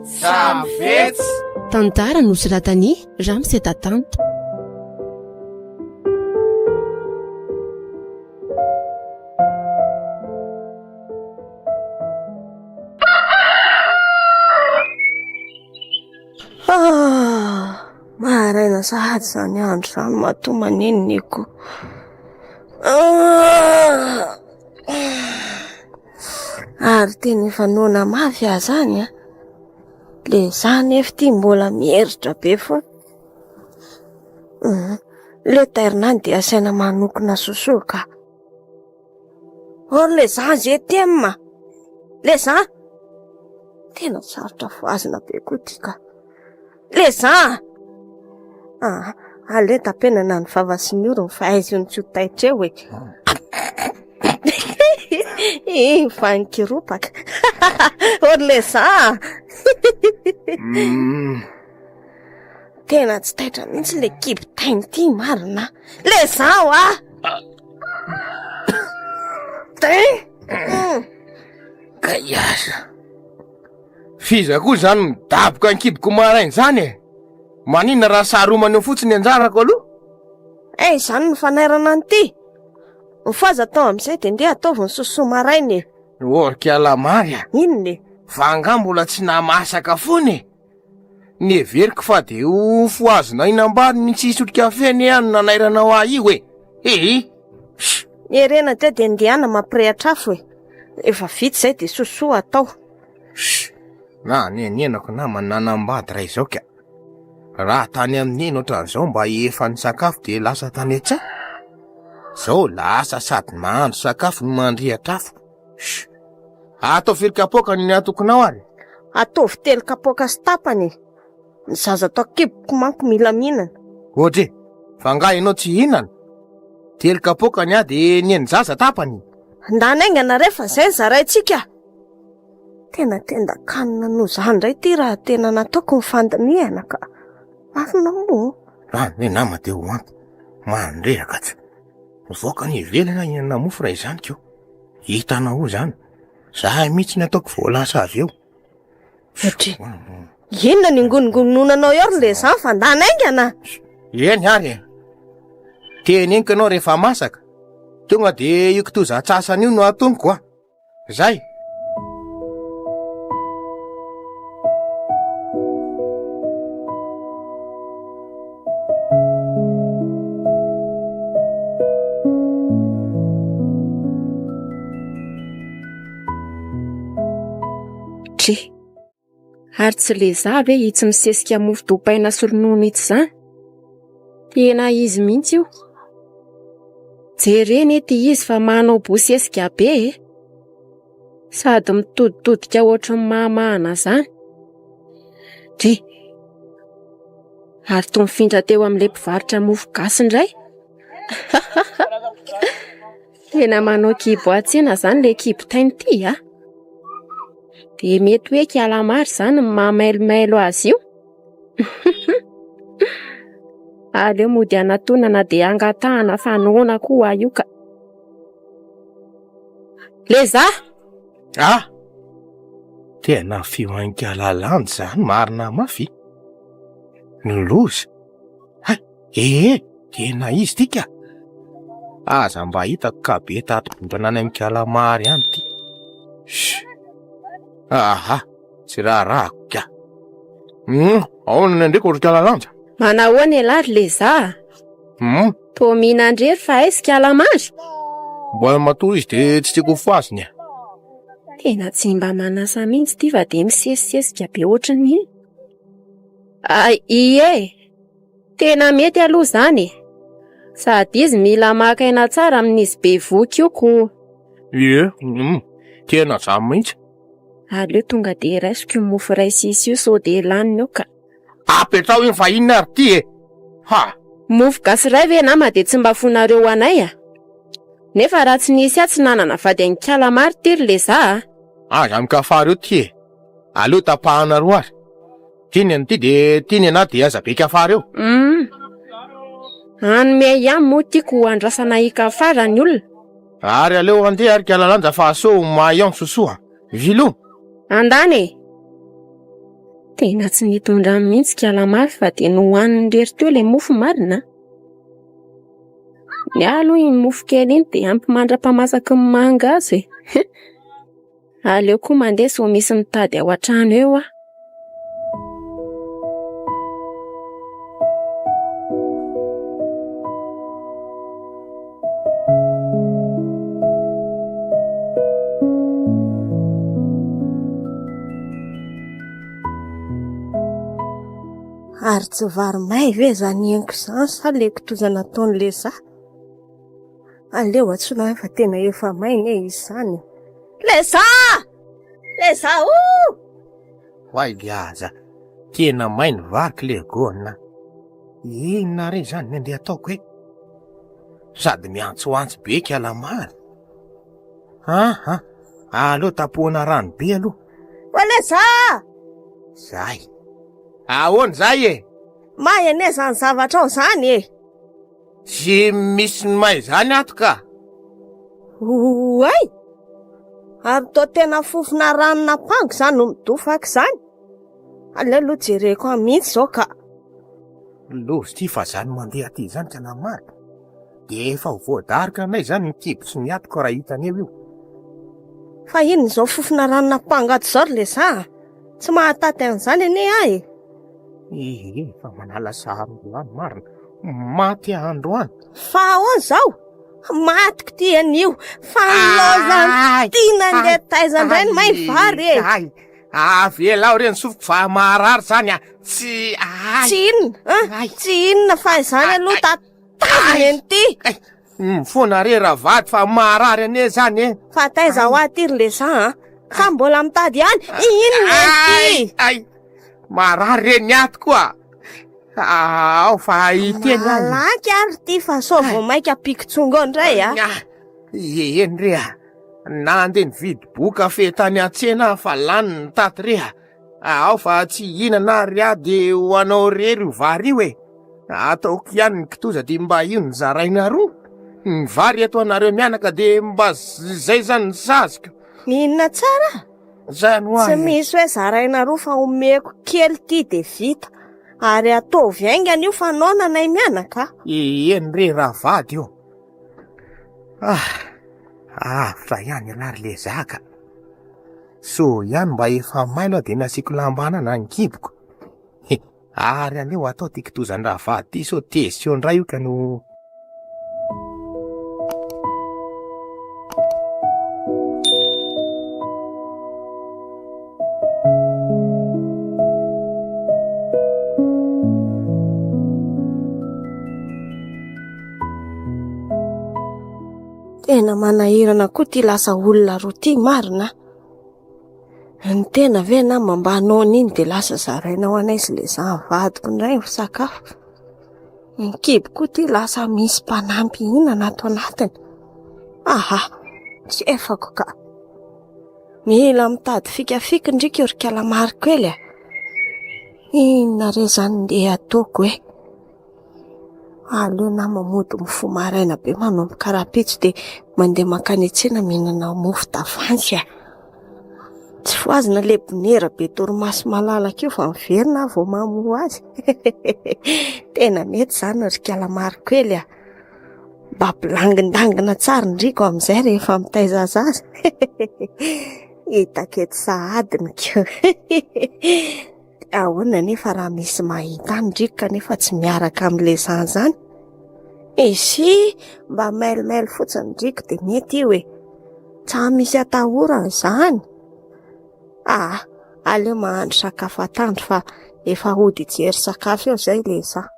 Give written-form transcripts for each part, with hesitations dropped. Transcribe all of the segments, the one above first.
Samfetsy tantara nosoratany Ramseta Tanto. Maharaina sahady zany andro zany matoa maniniko. Ary teny efa nona mafy aho zany a. Le zany efa ty mbola mieritra be foana. Le tairina dia asaina manokona sosoka. Or le zany zay tema. Le zany tena sarotra foazina be koa ty ka. Le zany ale tapenana ny vava sy ny oro ny fahaizony tsy ho taitra eo e. Fa nikiropaka. Or le zany tena tsy taitra mihitsy le kibitainy ty marina. Le zany wa ka iasa fiza koa zany midaboka ny kiboko marainy zany e. Manina raha saromany eo fotsiny anjarako aloha. Zany ny fanairana an'ity. Mifaza tao amin'izay dia ndeha ataovy ny sosoa marainy e. Orika lamarya. Inone? Fa nga mbola tsy namasaka foany. Neveriko fa de ho foazina inambary ny tsisy otrika feny ihany nanairanao ahy io e. Erena te dia ndehana mampirehatra afo e. Efa vita zay dia sosoa atao. Na nenenako na mananambady ray zao ka. Raha tany amin'iny ohatran'izao mba efa ny sakafo dia lasa tany etsa. Zao lasa sady mahandro sakafo ny mandrehatra afo. Atao firy kapoka ny atokonao ary? Ataovy 3 kapoka sy tapany. Ny zaza atao kiboko manko mila mihinana. Ohatry, fa nga ianao tsy hihinana. 3 kapoka ny dia ny zaza tapany. Ndanaingana rehefa zay zaraitsika. Tena tenda kanina no zany ndray ty raha tena nataoko ny fandamihana ka. Afinao ne nama dia ho anto. Mandrehaka tsy. Mivoaka ny ivelana ihinana mofo raha izany keo. Hitanao zany. Zahay mihitsy ny ataoko voalasa avy eo. Ohatry, inona ny ngonongononanao eo le zany fa ndanaingana? Eny ary. Tenenika anao rehefa masaka. Tonga dia io kitoza atsasany io no atoniko a. Zay. Ary tsy le zavy itsy misesika mofo dopaina sy ronono itsy zany. Tena izy mihitsy io. Jereny ety izy fa manao bosesika be sady mitoditodika ohatry ny mahamahana zany. Ary toa mifindra teo amin'ilay mpivarotra mofo gasy indray. Tena manao kibo atsena zany le kibitainy ty a. Dia mety hoe kalamary zany ny mahamailomailo azy io. Aleo mody anatonana dia angatahana fa noana koa io ka. Leza! Tena fioain-kalalany zany marina mafy. Noloza. Tena izy ty ka. Aza mba hitako ka be tato-bondrona any amin'ny kalamary any ty. Tsy raharahako ka. Ahoana ndraiky ohatry kalalanja? Manahoana elary leza? Toa mihinandrery fa aizy kalamary? Mbola matoa izy dia tsy tiako foaziny. Tena tsy mba manasa mihitsy ty fa dia misesisesika be ohatrany iny. Ie, tena mety aloha zany. Sady izy mila maka aina tsara amin'izy be voky io ko. Tena zany mihitsy. Aleo tonga dia raisiko io mofo ray sisy io so dia laniny eo ka. Apetrao iny fa inona ary ty e? Mofo gasy ray ve nama dia tsy mba fonareo anay a? Nefa raha tsy nisy tsy nanana vady any kalamary tiry leza. Aza mikafary io ty e. Aleo tapahana roa ary. Tiany an'ity dia tiany ana dia aza be kafary eo. Anome ihany moa tiako andrasana hika farany olona. Ary aleo andeha ary kialalanja fa so mahayon sosoa. Vilo. Andany e. Tena tsy nitondra mihitsy kialamary fa dia nohaniny rery teo ilay mofo marina. Ny aloha iny mofo kely iny dia ampy mandra-pamasaky ny manga azy e. Aleo koa mandeha so misy mitady ao an-trano eo a. Ary tsy vary may ve zany henoko izany sa le kitozana nataon'le za? Aleo atsoina hoe fa tena efa maina izy izany. Leza! Leza o! Hoay liaza. Tena mainy vaky le gona. Inona re zany ny andeha ataoko e? Sady miantsoantso be kialamary. Aleo tapohana rano be aloha. Wa Leza! Zay. Ahoana zay e? May ane zany zavatra ao zany e. Tsy misy ny may zany ato ka. Oay! Ary to tena fofona ranona pango zany no midofaka zany. Aleo aloha jereko amin'ny mihitsy zao ka. Lozy ty fa zany mandeha aty zany kialamary. De efa ho voadarika anay zany ny kibo sy ny atoko raha hitany eo io. Fa ino zao fofona ranona pango ato zao le za? Tsy mahataty an'izany ane ahy e. Fa manala sary androany marina. Maty androany. Fa ahoana zao? Matiko ty anio. Fa nilozany tina nde taizany ray ny may vary e. Avela reny sofiko fa marary zany a. Tsy inona? Tsy inona fa izany aloha tataviny an'ity. Fona re raha vady fa marary ane zany e. Fa taiza ho atiry le za sa mbola mitady ihany. Inona an'ity? Marary reny ato koa. Ao fa iteny any. Malaky ary ty fa so vao maika pikitsongo ndray a. Eny rea. Nandeha nividy boka fetany an-tsena fa lany ny taty rea. Ao fa tsy hinana rea de ho anao rery vary io e. Ataoko ihany ny kitoza de mba io ny zaraina roa. Ny vary eto anareo mianaka de mba zay zany ny saziko. Inona tsara? Zany ho Tsy misy hoe zaraina roa fa omeko kely ty de vita. Ary ataovy aingana io fa nona nay mianaka. Eny re raha vady io. Fa ihany alary le zaka. So ihany mba efa mailo de nasiko lambanana ny kiboko. Ary aleo atao ty kitozan-draha vady ty so tezio ndray io ka no. Tena manahirana koa ty lasa olona roa ty marina. Ny tena ve na mba noana iny de lasa zaraina ho anay sy le za vadiko ndray ho sakafo. Ny kibo koa ty lasa misy mpanampy inana ato anatiny. Tsy efako ka. Mila mitady fikafika ndrika ry kialamary kely a. Inona re zany ndeha ataoko e? Aleo na mamody mofo maraina be manomboka karapitso de mandeha makany an-tsena mihinana mofo tavoangy a. Tsy foazina le bonera be torimaso malalaka io fa miverina vao mamoa azy. Tena mety zany ry kialamary kely a. Mba bilangindangina tsara ndriko amin'izay rehefa mitaiza zaza. Hitako eto sahadiny keo. Ahoana nefa raha misy mahita ndriko kanefa tsy miaraka amin'le zany. Izy mba mailimaily fotsiny ndriko de mety io e. Tsa misy atahorana zany. Aleo mahandro sakafo atandro fa efa hody jery sakafo eo zay le za.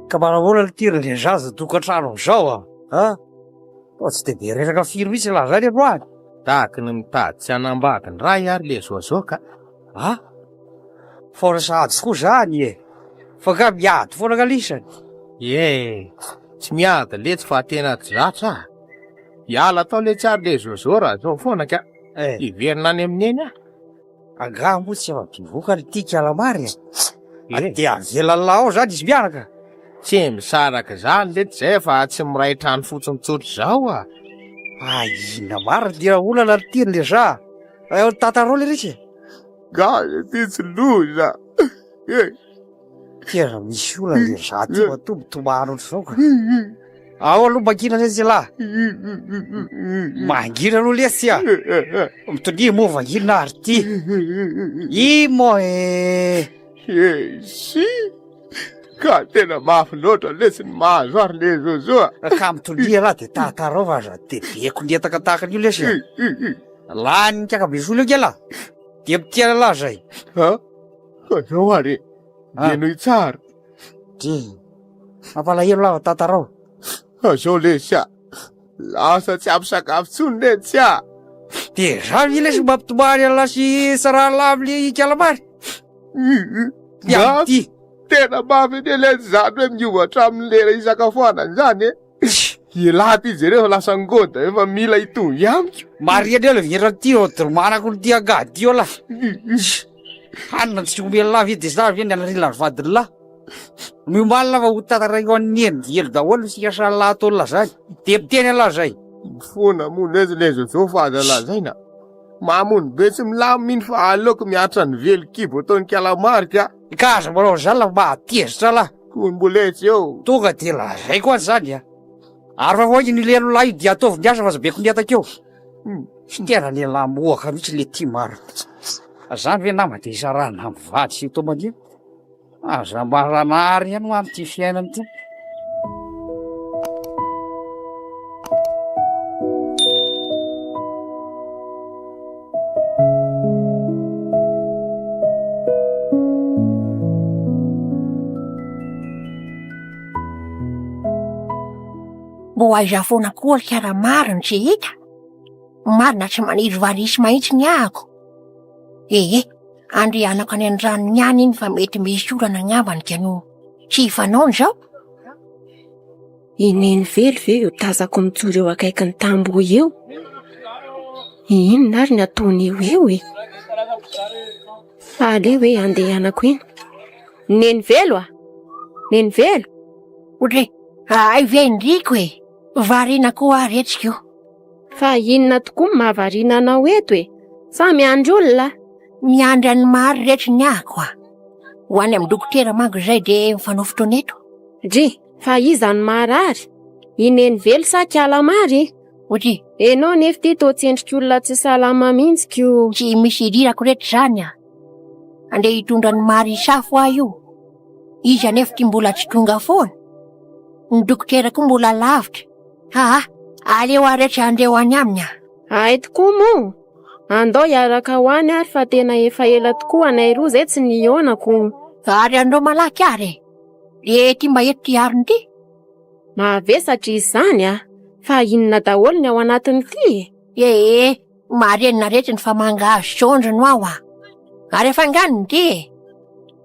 Ka manamona ny tirin'le zaza tokantrano amizao tsy de be resaka firy mihitsy laha zany androany. Tahaky ny mitady tsy anambady ny ray ary le zoazoaka. Faona sahady koa zany e. fa ka miady foana kalisany. Tsy miady letsy fa tena tsy zatra. Hiala atao le tsary le zozo raha zao foana ka. Iverina any amin'ny eny Angaha moa tsy afa-pivoaka ny tia kalamary. De avelan'la ao zany izy mianaka. Tsy misaraka zany lety zay fa tsy miray trano fotsiny tsotro zao a. Inona marina dia olana ny tiriny le za. Eo tatarao le ritsy. Gaza ty tsy loza. Tena misy olana le za ty matombotomano ohatr'izao ka. Ao aloha mangina le lahy. Mangina aloha lesy a. Mitondria moa vangina ary ty. I moa Si ka tena mafy loatra lesy ny mahazo ary le zozoa. Ka mitondria lahy de tatarao fa za de beko netaka tahaka an'io lesy. Lany kakabe sola kela. De mitiana lahy zay. Ka zao ary. Geno tsara. Ty. Mampalahelo lahy tatarao. Zao lesy a. Lasa tsy ampy-sakafo tsony letsy a. De za mi lesy mampitomany alasy sarala amin'ny kalamary. Ty. Tena mafy ne lesy zany hoe miovatra amin'ny lera isakafoanany zany Ilaha ty jereo lasa ngoda efa mila itovy amiko. Mariana le vira ty manako ny ty angady io lahy. Hanina tsy omela lahy de za veny anarila vadiny lahy. Miomalina fa ho tataray amin'ny endriely daholo sy asa lahy ataony lahy zany. De miteny lahy zay. Fona moa lezy lezo zao fa aza lahy zay na. Mamony be tsy milaminy fa aleoko miatra ny velo kibo ataony kalamary ka. Ka aza manao zany lahy mahatezitra lahy. Koa mboletsy eo. Tonga de lahy zay koa zany a. Ary fa hoy ny lelo lahy io dia ataovy miasa fa zabeko ny atakeo. Sy tena le lahy moaka mihitsy le ty maro. Zany ve nama de isarana mivady sy tomandio. Aza maranary ihany ho am'ty fiainany ty. Mbo aiza foana koa kara marina tsy hita. Marina tsy maniry varisy mahitsy ny ahako. Andrianako any an-drano ihany iny fa mety misy orana ngambany kano. Tsy hifanaony zao. Ineny velo ve io tazako mitsory eo akaiky ny tamboho eo. Inona ary ny ataony eo e. Ale hoe andehanako iny. Neny velo a? Neny velo? Otre, ai vendriko e. Varina koa retsika io. Fa inona tokoa mahavarina anao eto e? Sa miandry olona? Miandry any maro rehetra ny ahako a. Ho any amin'ny dokotera mango zay de mifanofotra neto. Dri, fa iza ny marary? Ineny velo sa kalamary? Otre, enao nefa ty to tsy endrika olona tsy salama mihitsy kio. tsy misy rirako rehetra zany a. Ande hitondra ny maro isafo ah io. Izy anefa ty mbola tsy tonga foana. Ny dokotera koa mbola lavitra. Aleo arehetra andeo any aminy a. Ay tokoa mo. Andao hiaraka ho any ary fa tena efa ela tokoa anay roa zay tsy nihonako. Ary andao malaky ary. Le ty mba eto ty ariny ty. Mavesatra izany a. Fa inona daholo ny ao anatiny ty? Marenina rehetra ny famangahazo sondro no ao a. Ary efa nganiny ty.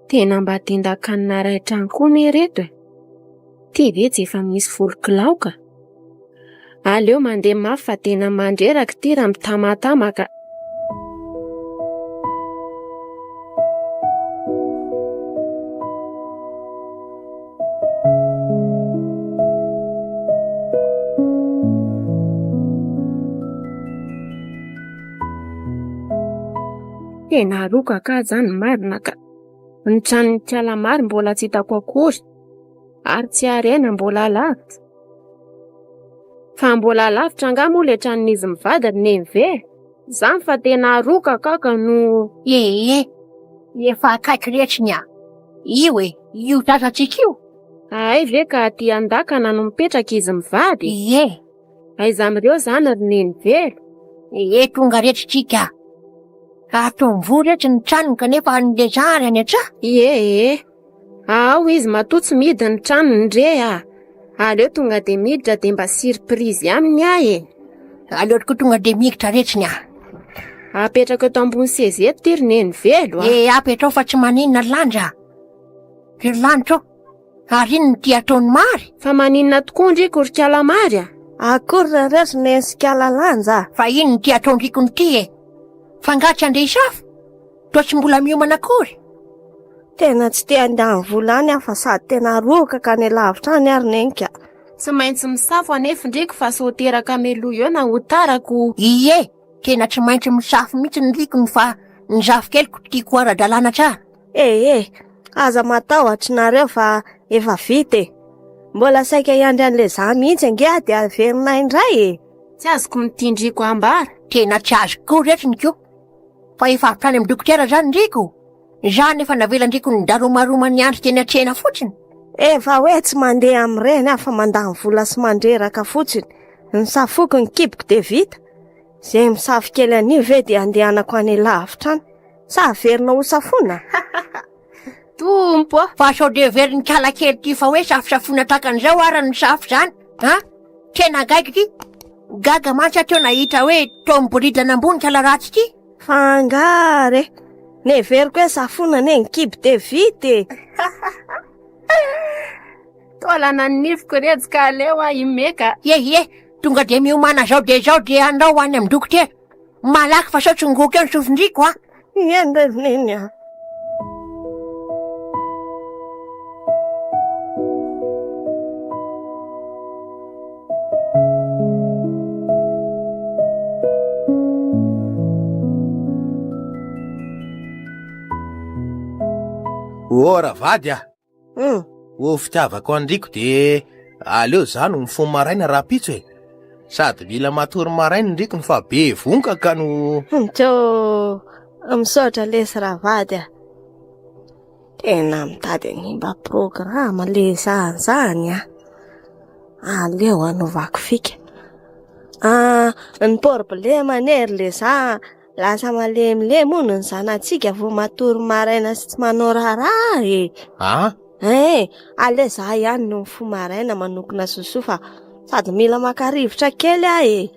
Tena mba tindakanina ray trano koa ne reto e. Ty ve tsy efa misy volo-kilaoka? Aleo mandeha mafy fa tena mandreraka ty raha mitamatamaka. Tena roka ka zany marina ka. Ny tranon'ny kalamary mbola tsy hitako akory. Ary tsy arena mbola lavitra. Fa mbola lavitra nga moa le tranon'izy mivadiny neny ve? Zany fa tena roka ka no... Efa akaiky rehetra ny a. Io io tatatsika io. Ay ve ka ty andakana no mipetraka izy mivady? Aiza amireo zany ry neny velo? Tonga rehetra tsika. Ato mivory rehetra ny tranony kanefa an'le zary any atra. Ao izy matotsy midy ny tranony ndre a. Aleo tonga de miditra de mba surprise aminy ahy. Aleo tokoa tonga de mikitra rehetra ny a. Apetraka eto ambony sezy eto ty ry neny velo a. Apetrao fa tsy maninona lanja. Ry lanitra ary iny ny tia ataony mary. Fa maninona tokoa ndriko ry kalamary a? Akory rareo sy nensikala lanja. Fa iny ny tia ataony rikony ty e. Fa nga tsy andeha isafo, toa tsy mbola miomana akory. Tena tsy te andany volany aho fa sady tena roka ka ny lavitra any ary nenka. Tsy maintsy misafo anefa ndriko fa sy ho teraka meloa eo na ho tarako. Ie, tena tsy maintsy misafo mihitsy ny rikony fa ny zafokeliko tiako ara-dalàna tsara. Aza matahotra nareo fa efa vita e. Mbola saika iandry an'le za mihitsy ange dia averinay indray e. Tsy azoko mitindriko ambara. Tena tsy azoko rehetra ko. Fa efa avitrany amin'ny dokotera zany ndriko. Za nefa navelandriko ny daromaroma ny andro teny an-tsena fotsiny. Efa hoe tsy mandeha amin'ireny aho fa mandany vola sy mandreraka fotsiny. Ny safoko ny kiboko dia vita. Zay misafo kely anio ve dia andehanako any lavitra any. Sa averina ho safona? Tompo a. Fa sao de veriny kala kely ty fa hoe safosafona takan'izao ara ny safo zany. Ha? Tena gaga ty. Gaga mantsy teo nahita hoe tomboridana ambony kala ratsy ty. Fangare. Ne veriko hoe safona ne ny kibo dia vita e. Tolana ny nifiko retsy ka aleo a imeka. Tonga de miomana zao de andao any amin'ny dokotera. Malaky fa sao tsy ngoko eo ny sofindriko a. Neny a. Ora vady a. Ho fitiavako andriko de aleo zany mifono maraina raha pitso e. Sady mila matory maraina ndrikony fa be vonka ka no... Teo misaotra lesy raha vady a. Tena mitady hanimba programa le zany a. Aleo anovako fika. Ny problema nery le za lasa malemilemy hono ny zanatsika vo matory maraina sy tsy manao raharaha e. Ale za ihany no mifono maraina manokona sosoa fa sady mila maka-rivotra kely aho e.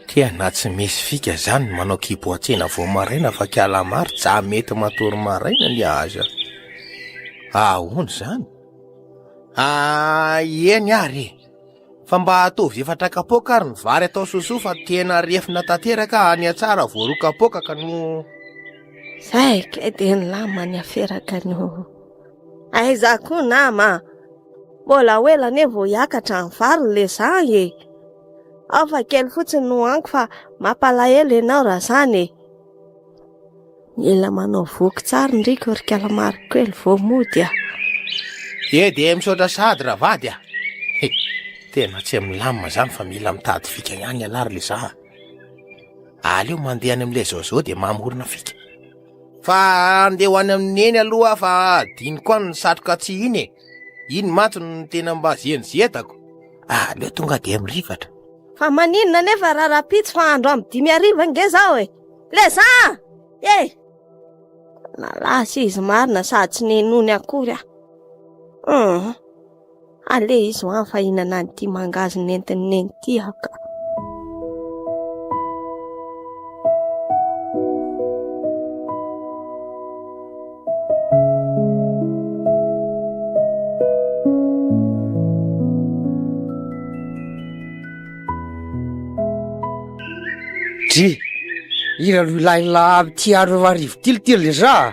Tena tsy misy fika zany manao kibo an-tsena vo maraina fa kalamary za mety matory maraina ny aza. Ahoana zany? Eny ary. Fa mba atovy efatra kapoka ary ny vary atao sosoa fa tena refina tanteraka any atsara vo roa kapoka ka no... Zay ke de ny lamany aferaka no. Aiza koa nama. Mbola hoela ne vo hiakatra ny vary le za e. Ao fa kely fotsiny no anko fa mampalahelo ianao raha zany e. Mila manao voky tsara ndriko ry kalamary kely vo mody a. De misaotra sady raha vady a. Tena tsy milamina zany fa mila mitady fika ihany alary le za. Aleo mandeha any amin'ilay zao de mamorona fika. Fa andeha ho any amin'eny aloha fa diny koa ny satroka tsy iny e. Iny mantsy ny tena mba zetako. Aleo tonga de mirivatra. Fa maninona nefa rarapitso fa andro amin'ny 5 nge zao e. Le za! Nalasa izy marina sady tsy nenony akory a. Ale izy ho any fa hinana nyty mangazy nentiny neny ty haka. Ira lolaila ty aro arivo tilitily za.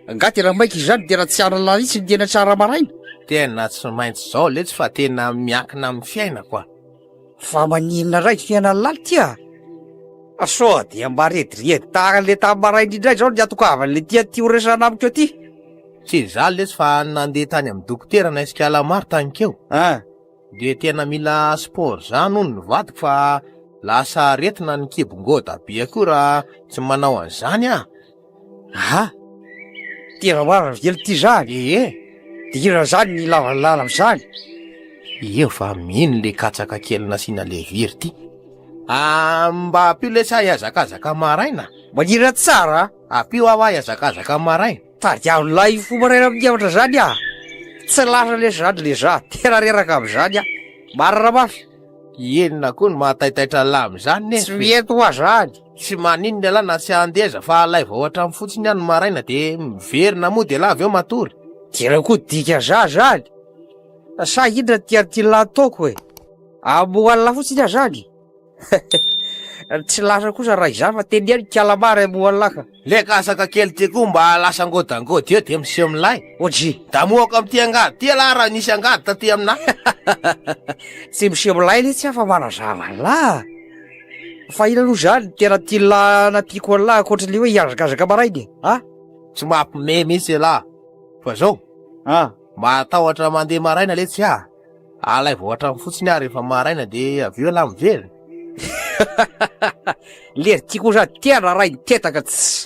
Nga tena maika izany tena tsara laritsy tena tsara maraina. Tena tsy maintsy zao letsy fa tena miakina amin'ny fiaina koa. Fa maninona raiky fiaina laly tya. Sao dia mba rediredy tahaka le tamaraina indray zao ny atokavany le tia ty horesana amiko ty. Tsy za letsy fa nandeha tany amin'ny dokotera na iskalamary tanikeo. De tena mila sport zany hono ny vadiko fa lasa retina ny kibongoda be koa raha tsy manao an'izany a. Tena marina vely ty zany. Dira zany ny lavalala am'izany. Eo fa mino le katsaka kely nasiana le viry ty. Mba apio le sa iazakazaka maraina. Manira tsara. Apio aho iazakazaka maraina. Tady avolahy fo maraina amin'ny avatra zany a. Tsy lasa le zany le za. Tena reraka am'izany a. Marina mafy. Enina koa ny mahataitaitra lamy zany ne. Tsy mety hoa zany. Tsy maninona ala na tsy andeza fa alay vao hatramy fotsiny any maraina de miverina moa de la avy eo matory. Tena koa dika zany. Sa indra ty lataoko hoe. Amohalala fotsiny zany. Tsy lasa kosa raha izany fa teniany kalamary amohalala ka. Le kasaka kely ty koa mba lasa ngôdangôdy eo de miseho milay. Ohatry. Da moaka amty angady ty la raha nisy angady taty amina. Tsy miseho milay le tsy afa manazava la. Fa ina aloha zany tena ty natiako an'lahy ankoatran'le hoe hiazakazaka marainy. Ha? Tsy mampime mihitsy la. Fa zao, matahotra mandeha maraina le tsy alay voatra fotsiny rehefa maraina de avy eo la mivery. Le tiako zany tena ray nitetaka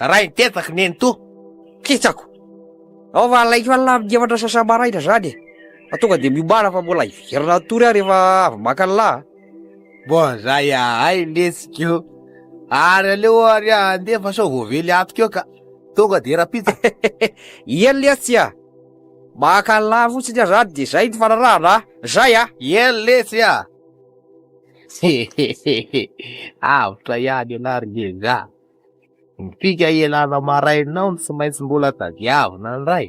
Ray nitetaka neny to. Kitsako. Ao fa alaiko an'la mievatra sasa maraina zany. Fa tonga de miomana fa mbola hiverina tory rehefa avy maka an'lahy. Bo zay ay lesiko. Ary aleo ary andeha fa sao voavely atiko eo ka. Tonga de rapita. Ien lesy maka an'lahy fotsiny zany de zay ny fanarahana. Zay Ien lesy Avitra ihany ianary ngeza. Mipika ialana marainao ny tsy maintsy mbola tadiavina ny ray.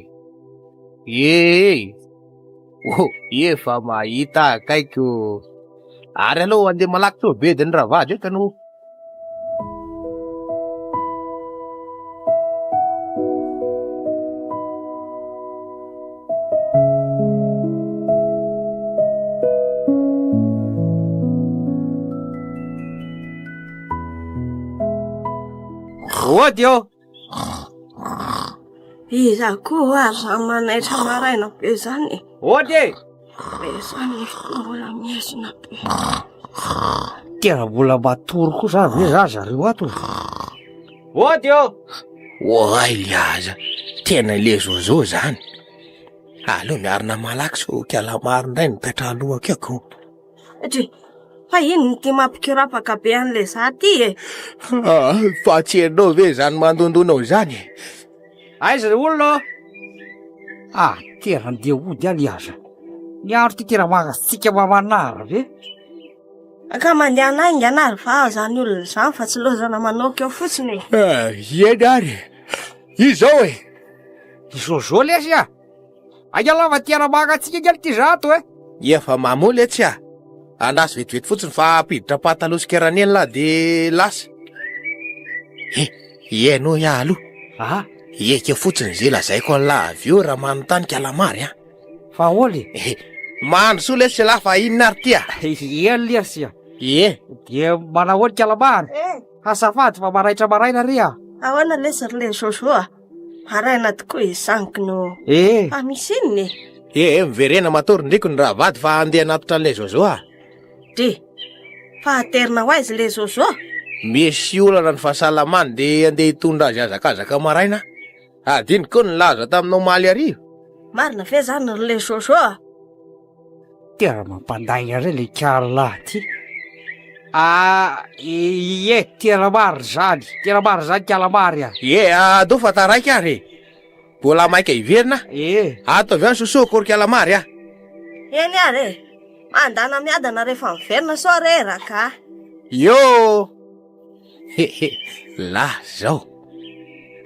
Efa mahita akaiko. Ary aloha andeha malaky to bediny ravady eo tano. Oady eo. Iza koa ary zany manaitra maraina be zany. Oady. Be zany mbola miezina be. Tena mbola matory kosa ve za zareo ato. Oady eo. Oay liaza. Tena le zozo zany. Aleo miarina malaky so kalamary ndray nipetra alohako ako. Fa ino ty mampikirapaka be an'le za ty Fa tsy enao ve zany mandondonao zany. Aiza re olona. Tena ndeha ody aliaza. Ny andro ty tena mangatsika mamanara ve. Ka mandeha anainga anary fa zany olona zany fa tsy lozana manaoka eo fotsiny. Ieny ary. Izao Izozo lesy Agalava tena mangatsika kely ty zato Efa mamoly tsy Andasy vetivety fotsiny fa apiditra pataloha sy keraneny la de lasa. Ieno aloha. Eka fotsiny zay lazaiko an'la avy eo raha manontany kalamary Fa oly. Mandro soa lesy la fa inona ary Ien lesy De manao oly kalamary. Hasafady fa maraitra maraina ry Ahoana lesy le sosoa. Maraina tokoa izaniko no. Fa misy inony. Miverena matory ndriko ny rahavady fa andeha anatitra an'ilay zozo Fa aterina ho aizy le zozo. Misy olana ny fahasalamany de andeha hitondra azy azakazaka maraina. Adiny koa ny laza taminao maly arivo. Marina ve zany le zozo Tena mampandaina re le karalahy ty. Tena maro zany kalamary Ado fa taraiky ary. Mbola maika hiverina. Ato avy any sosoko ry kalamary Eny ary mandana miadana rehefa miverina so reraka. La zao.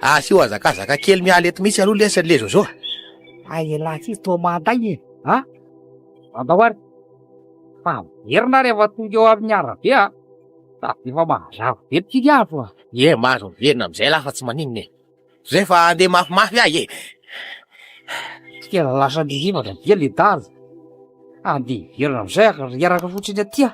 Asio azakazaka kely mialy eto mihitsy aloha lesy le zozo. Ay lahy ty to manday Andao ary. Fa miverina rehefa tonga eo amin'ny arabe da efa mahazava be ty andro Mahazo miverina amizay la fa tsy maninona Zay fa andeha mafimafy ahy Tena lasa nirivaka dia le daza. Andeha hiverina amizay riaraka fotsiny aty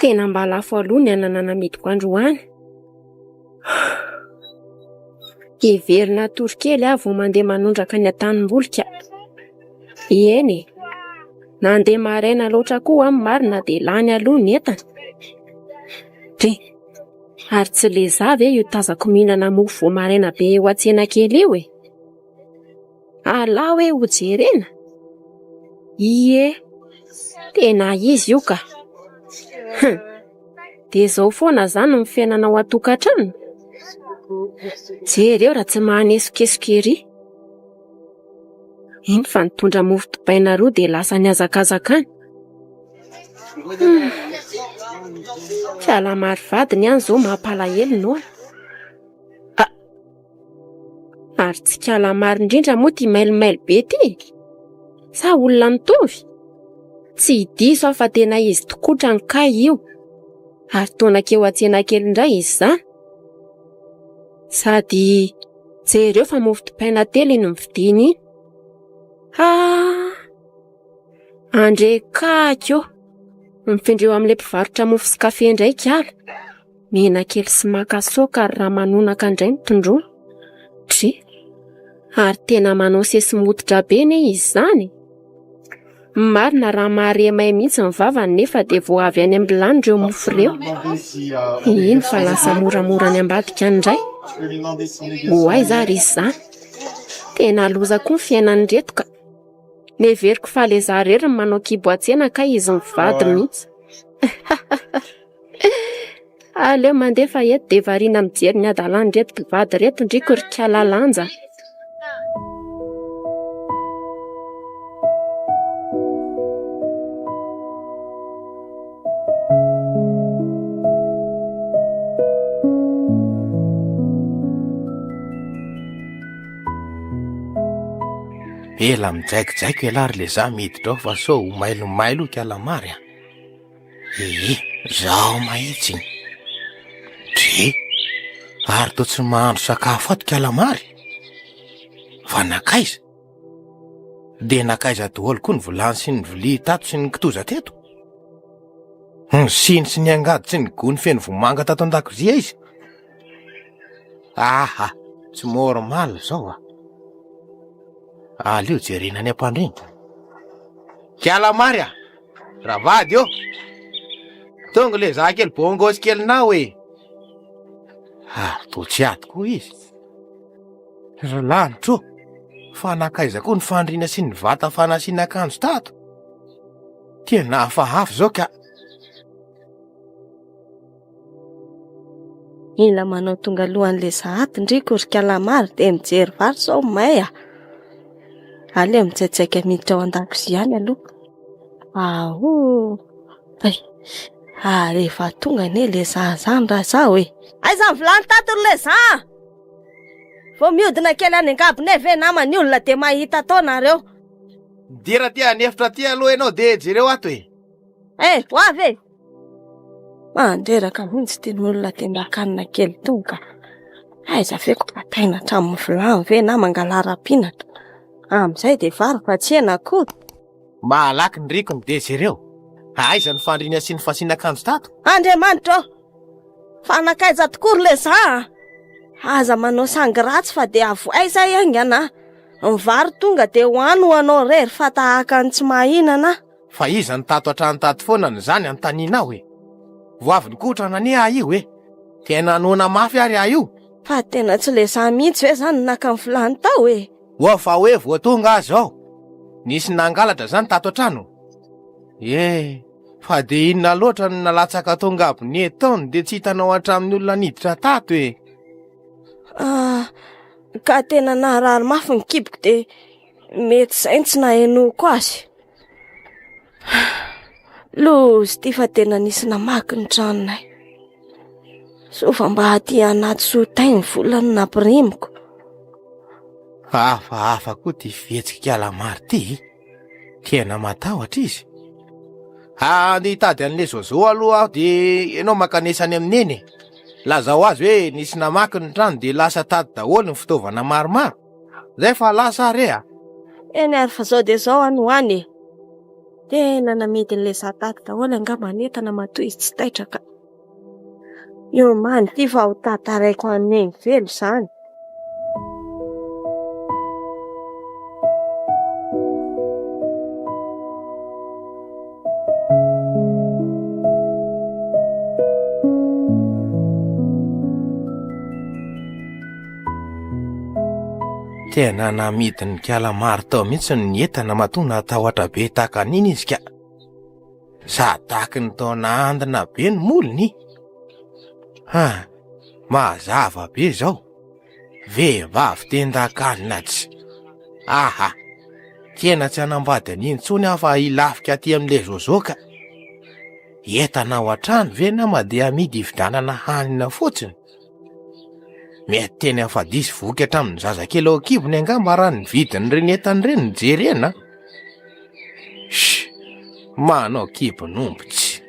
Tena mba lafo aloha ny ananana midiko androany. Heverina torokely vao mandeha manondraka ny atanim-bolika. Eny nandeha maraina loatra koa amin'ny marina de lany aloha ny entana. Ary tsy leza ve io tazako mihinana mofo vao maraina be eo an-tsena kely io Alao ho jerena. Tena izy io ka. De zao foana zany ny fiainana ao an-tokantrano. Jery eo raha tsy mahanesokesoka ery. Iny fa nitondra mofo dipaina roa dia lasa niazakazakany. Fialamary vadiny ihany izao mampalahelo no ary tsy kialamary indrindra moa ty mailomailo be ty. Sa olona mitovy? Tsy hidiso aho fa tena izy tokotra ny kay io. Ary taonakeo an-tsena kely indray izy izany. Sady jereo fa mofo dipaina telo iny mividiny iny. Andre kakio mifindreo amin'ilay mpivarotra mofo sy kafe indray kiala. Menakely sy makasaoka ary ramanonaka indray mitondroana. Ary tena manao sesy mototra be ne izy izany. Marina raha maharemay mihitsy ny vavany nefa dia vao avy any ambilany ireo mofo ireo. Iny fa lasa moramora ny ambadika indray. Ho aiza ary izy izany. Tena loza koa ny fiainany reto ka. Neveriko fa le zarery ny manao kibo an-tsena ka izy mivady mihitsy. Aleo mandefa eto dia variana mijery ny adalany reto mpivady reto ndriko ry kiala lanja. Ela mijaikojaiko ialary le za miditra ao fa so ho mailomailo kialamary a. Zaho mahitsy iny. Ary to tsy mahandro sakafo ato kialamary. Fa nakaiza? De nakaiza daholo koa ny vilany sy ny vilia tato sy ny kitoza teto. Ny siny sy ny angady sy ny gony feno vomanga tato an-dakozia izy. Tsy mora mal zao a. Aleo jerena ny ampandreny. Kialamary a, ravady eo. Tonga le za kely bongosy kelinao e. To tsy ato koa izy. Lanitro, fa nakaiza koa ny fandriana sy ny vata fanasiana akanjo tato. Tena hafahafa zao ka. Ila manao tonga alohan'le zahaty ndriko ry kialamary dia mijery vary sao may a. Aleo mitsaitsaika miditra ao an-dakozia any aloha. Rehefa tonga ne le zahazany raha zao e. Aiza vilany tato le za? Vao miodina kely any angabone ve namany olona dia mahita tao nareo. Dira ty anefitra ty aloha ianao de jereo ato e. Ho avy e. Mandreraka mihitsy teny olona tenda-kanina kely tonga. Aiza ve ko bataina hatramin'ny vilany ve na mangalara-pinatra. Amin'izay dia vary fa tsy hena koa. Malaky ny riko ny dezereo. Aiza ny fandriana sy ny fasiana akanjo tato? Andriamanitra, fanakaiza tokory le za. Aza manao sangy ratsy fa dia avo aiza ihangana. Ny vary tonga dia hoany ho anao rery fa tahaka ny tsy mahinana. Fa iza ny tato hatrany tato foana ny zany anontanianao e. Voaviny kotra nani io e. Tena nona mafy ary io. Fa tena tsy le za mihitsy hoe zany naka ny vilany tao e. Fa hoe voa tonga azy ao. Nisy nangalatra zany tato atrano. Fa de inona loatra ny nalatsaka tonga abony etaony de tsy hitanao hatramin'ny olona niditra tato e. Ka tena naharary mafy ny kiboko de mety zay tsy nahenoko azy. Lozy ty fa tena nisy namaky ny tranonay. Sofa mba aty anaty sotainy ny volany nampirimiko. Hafa koa ty fihetsika kialamary ty. Tena matahotra izy. Nitady an'le zozo aloha aho de ianao makanesany amin'eny. Lazao azy hoe nisy namaky ny trano de lasa tady daholo ny fitaovana maromaro. Zay fa lasa rea. Eny ary fa zao de zao any hoany e. Tena namety an'le zatady daholo angamba netana matoy izy tsy taitraka. Io many ty fa ho tataraiko an'eny velo zany. Tena namidiny kialamary tao mihitsy ny entana matona atahotra be tahaka an'iny izy ka. Sady tahaky ny taona andina be ny molony. Mazava be zao. Vehivavy tendan-kaninatsy. Aha, tena tsy hanambady an'intsony aho fa hilafika aty amin'le zozoka. Entanao an-trano ve na mandeha amidy hividanana hanina fotsiny? Mety teny afa disy vokatra amin'ny zazakely ao an-kibony angamba raha ny vidin'ireny entan'ireny ny jerena. Manao kibon'ombotsy.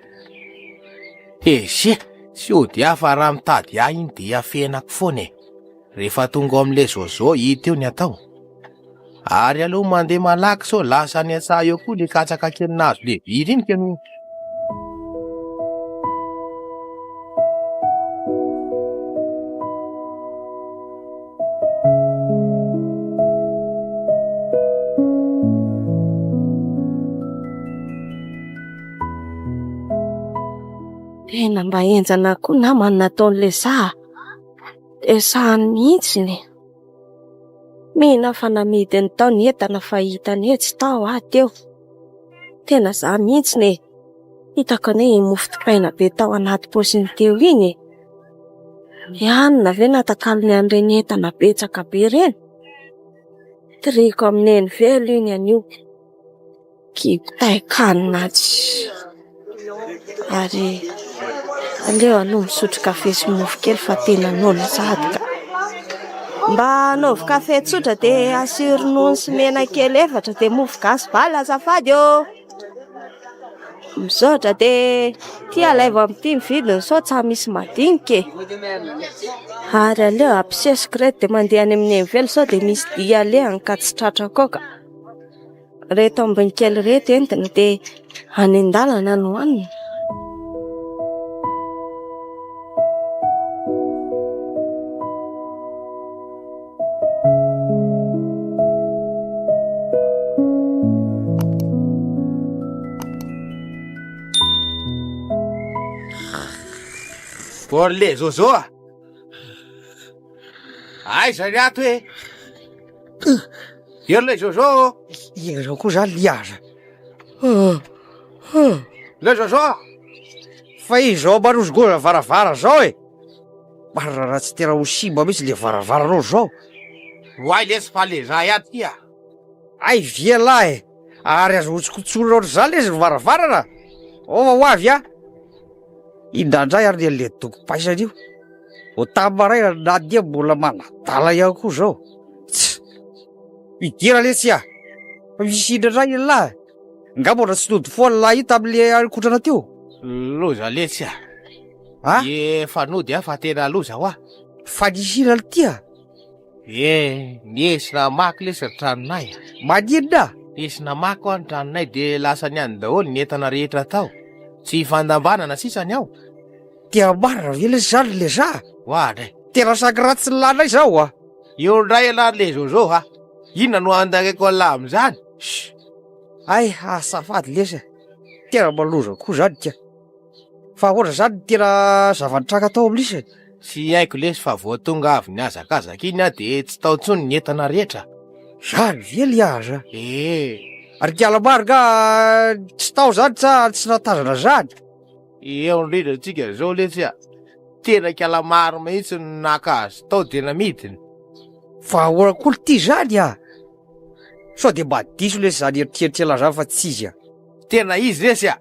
Tsy ho dia afa raha mitady ahy iny dia fenako foana e. Rehefa tonga amin'le zozo hita eo ny atao. Ary aloha mandeha malaky sao lasa ny atsaha eo koa le katsaka kely nazo lehibe iny keno. Tena mba enjana koa namany nataon'le Zaha. De sahany mihitsiny. Mihina fa namidy ny tao ny entana fahitany tsy tao teo. Tena Zaha mihitsiny e. Hitako ne mofo dipaina be tao anaty paosiny teo iny e. Ihanina ve natakalony an'ireny entana betsaka be reny? Tiriko amin'ny velo iny anio. Kipitay-kanina tsy. Ary aleo aloha misotro kafe sy mofo kely fa tena noana sady ka. Mba anaovy kafe tsotra de asio ronono sy menakely 4 de mofo gasy valo azafady eo. Misaotra de tia alaivo amin'ity mividiny sao tsy misy madinika e. Ary aleo ampisesiko reto de mandeha any amin'ny velo sao de misy dia lehany ka tsy tratrako ka. Reto ambiny kely reto entina de any an-dalana no hanina. Por le zozo. Aiza ry ato e? Io le zozo. Io zao koa zany liaza. Le zozo. Fa izao marozgoza varavara zao e. Raha tsy tena ho simba mihitsy le varavaranao zao. Hoay lesy fa le zay aty tia. Ay vie lahy. Ary azo hotsikotsonao zany izy varavarana. Ho avy a. Indrandray ary le doko-paisana io. Ho tamaray na dia mbola manadala ihany koa zao. Idira lesy a. Fa misy indrandray lahy. Ngambona tsy nody foana lahy io tamin'le arikotrana teo. Loza lesy a. Ha? Fa nody fa tena loza hoa. Fa nisina tia. Niesy namaky lesy tranonay. Maninona? Niesy namaky ho ny tranonay de lasa niany daholo ny entana rehetra tao. Tsy fandambanana sisany ao. Tia marina ve lesy zany le Zaha? Hoadray. Tena sakratsy ny lanay zao a. Io ndray ala le zozo ha. Inona no andakeko ala am'izany? Ay, safady lesy. Tena maloza koa zany tia. Fa ahoana zany tena zava-nitraka tao amin'isany? Tsy haiko lesy fa vao tonga avy ny azakazaka iny de tsy tao tsony ny entana rehetra. Zany ve liaza? Ary kiala maro ka tsy tao zany sa tsy natazana zany? Eo ndrindra tsika zao lesy a. Tena kiala maro mihitsy naka azy tao de namidiny. Fa ahoana koa ty zany a? Sao de mba diso lesy zany eritreritry zany fa tsy izy a. Tena izy lesy a.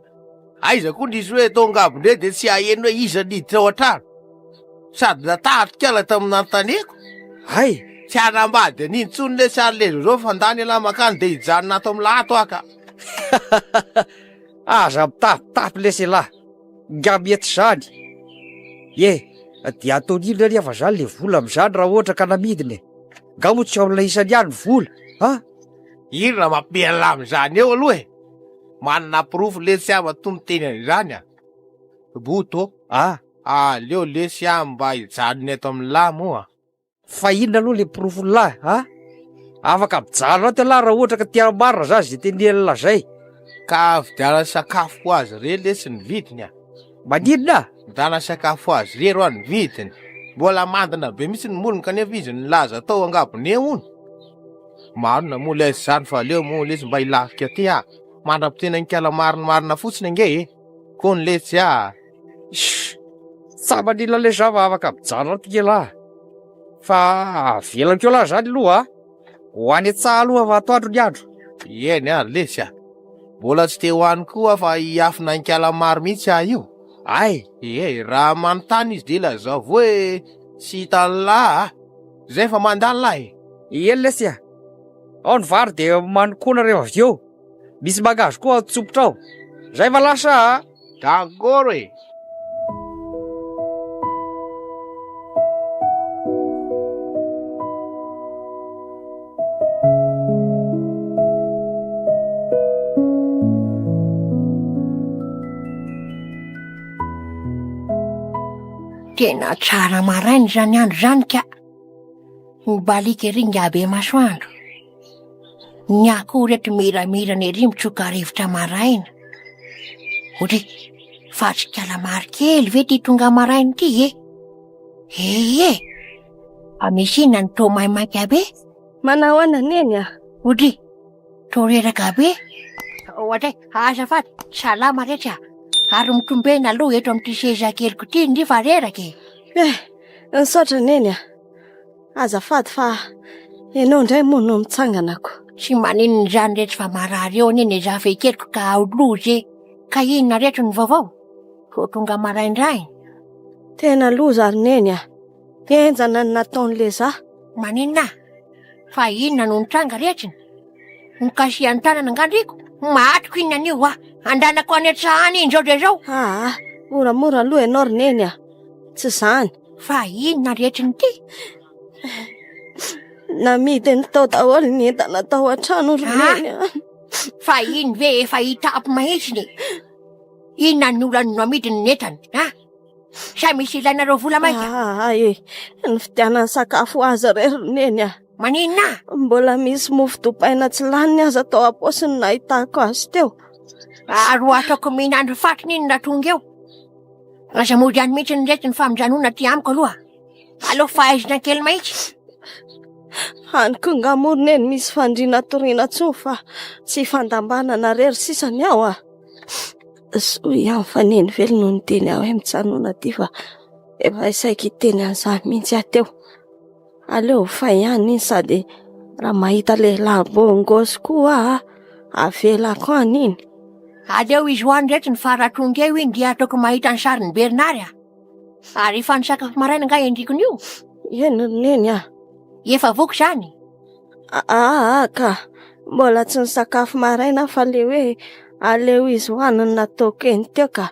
Aiza koa nisy hoe tonga avy ndray de tsy aheno hoe iza niditra ao an-trano. Sady natatrikala tamin'nantaneko. Ay. Tsy hanambady nintsony lesy ary le zao fandany ala makany de hijanona ato amin'ny lato aka. Aza mitapitapy lesy lahy. Nga mety zany. De ataon'ino any afa zany le vola amin'izany raha ohatra ka namidiny. Nga mo tsy ao amin'ilay isany ihany vola. Ha? Inona mampiala amin'izany eo aloha e. Manana pirofo lesy aho matomoteny an'izany a. Boto. Aleo lesy aho mba hijanony eto amin'ny lahy moa. Fa inona aloha le pirofo lahy, ha? Afaka mijanona ato lahy raha ohatra ka tia marina zany zay teneny lazay. Ka vidiana sakafo ho azy re lesy ny vidiny a. Maninona? Vidana sakafo ho azy re roa ny vidiny. Mbola mandina be mihitsy ny molony kanefa izy ny laza tao angabone hono. Marina moa lesy zany fa aleo moa lesy mba hilafika ty a. Mandram-pitena ny kiala marina fotsiny ange e. Koa ny lesy a. Sa manila le zava afaka mijanona ty lahy. Fa avelany keo lahy zany aloha ho any an-tsaha aloha fa atoandro ny andro. Eny ary lesy a. Mbola tsy te hoany koa fa hiafina ankala maro mihitsy ah io. Ay, Raha manontany izy de lazao hoe tsy hitany lahy. Zay fa mandany lahy. eny lesy a. Ao ny vary de manokona rehefa avy eo. Misy bagazy koa atsopotra ao. Zay fa lasa. D'accord e. Tena tsara maraina zany andro zany ka. Ny balika ery ngabe masoandro. Ny akoho reto miramirana ery mitsoka rivotra maraina. Ohatry fatsikala kely ve ty tonga maraina ty e? Misy inona ny tao maimaika be? Manao ahoana neny a? Ohatry toreraka be? Ohatra azafady, salama rehetra. Ary mitombena aloha eto amin'ity seza keliko ty nefa reraka e. Nisaotra neny a. Azafady fa ianao indray moa no mitsanganako. Tsy maninona zany rehetra fa marary eo neny zafe keliko ka loza ka inona rehetra ny vaovao? Ro tonga maraindray. Tena loza ary neny a. Enjana ny nataon'le za. Maninona? Fa inona no nitranga rehetriny? Nikasihan'ny tanana ngandriko? Matoko inona an'io a? Andanako any an-tsahany iny zao de zao. Moramora aloha ianao ry neny a. Tsy zany. Fa inona rehetriny ty? Namidy ny tao daholo ny entana tao an-trano ry neny a. Fa iny ve efa hitapy mahitsiny? Inona ny olany no amidy ny entany? Sa misy ilainareo vola maika? Ny fitianany sakafo azy rery ry neny a. Maninona? Mbola misy mofo dopaina tsy laniny aza tao am-paosiny nahitako azy teo. Aro ataoko mihinandro fatiny iny natonga eo. Aza mody any mihitsy ny rehetra ny famonjanona ty amiko aloha. Aleo fahaizina kely mahitsy. Haniko nga mory neny misy fandriana toriana tsoa fa tsy fandambanana rery sisany ao a. Soa ihany fa neny velo no ny teny aho hoe mitsanona ty fa efa isaky teny an'izany mihitsy ateo. Aleo fa ihany iny sady raha mahita lehilahy bongosy koa avelako any iny. Aleo izy ho any rehetra ny faratonga eo iny dia ataoko mahita ny sariny Bernard a. Ary efa ny sakafo maraina nga endrikony io. Eny ry neny a. Efa voko zany. Ka mbola tsy ny sakafo maraina fa le hoe aleo izy hoaniny nataoko eny teo ka.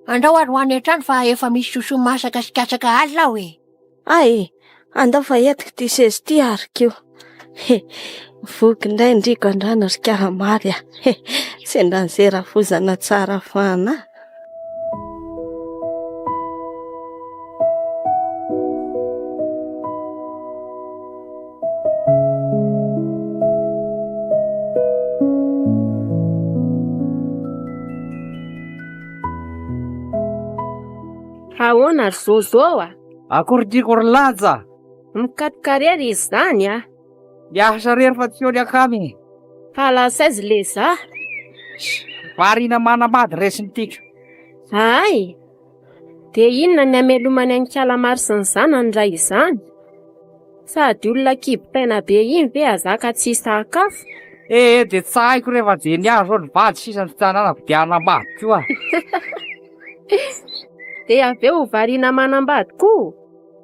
Andao ary ho any an-trano fa efa misy soso masaka sy katsaka azy lao e. Andao fa etiko ty sezy ty ariko. Voky ndray ndriko andrano ry karamary a. Sendra nizera fozana tsara fana. Ahoana ry Zozo a? Akorodiko ry lanja. Mikatokarery izy zany a. Miasa rery fa tsy eo ny akamy. Fa lasaizy le za. Varina manamady resiny tika. Ay, de inona ny amelomany any kalamary sy ny zanany raha izany? Sady olona kibo-taina be iny ve azaka tsy sakafo? De tsy haiko rehefa jeny azo ao ny vady sisa ny tanàna dia anambady koa. De aveo variana manambady koa.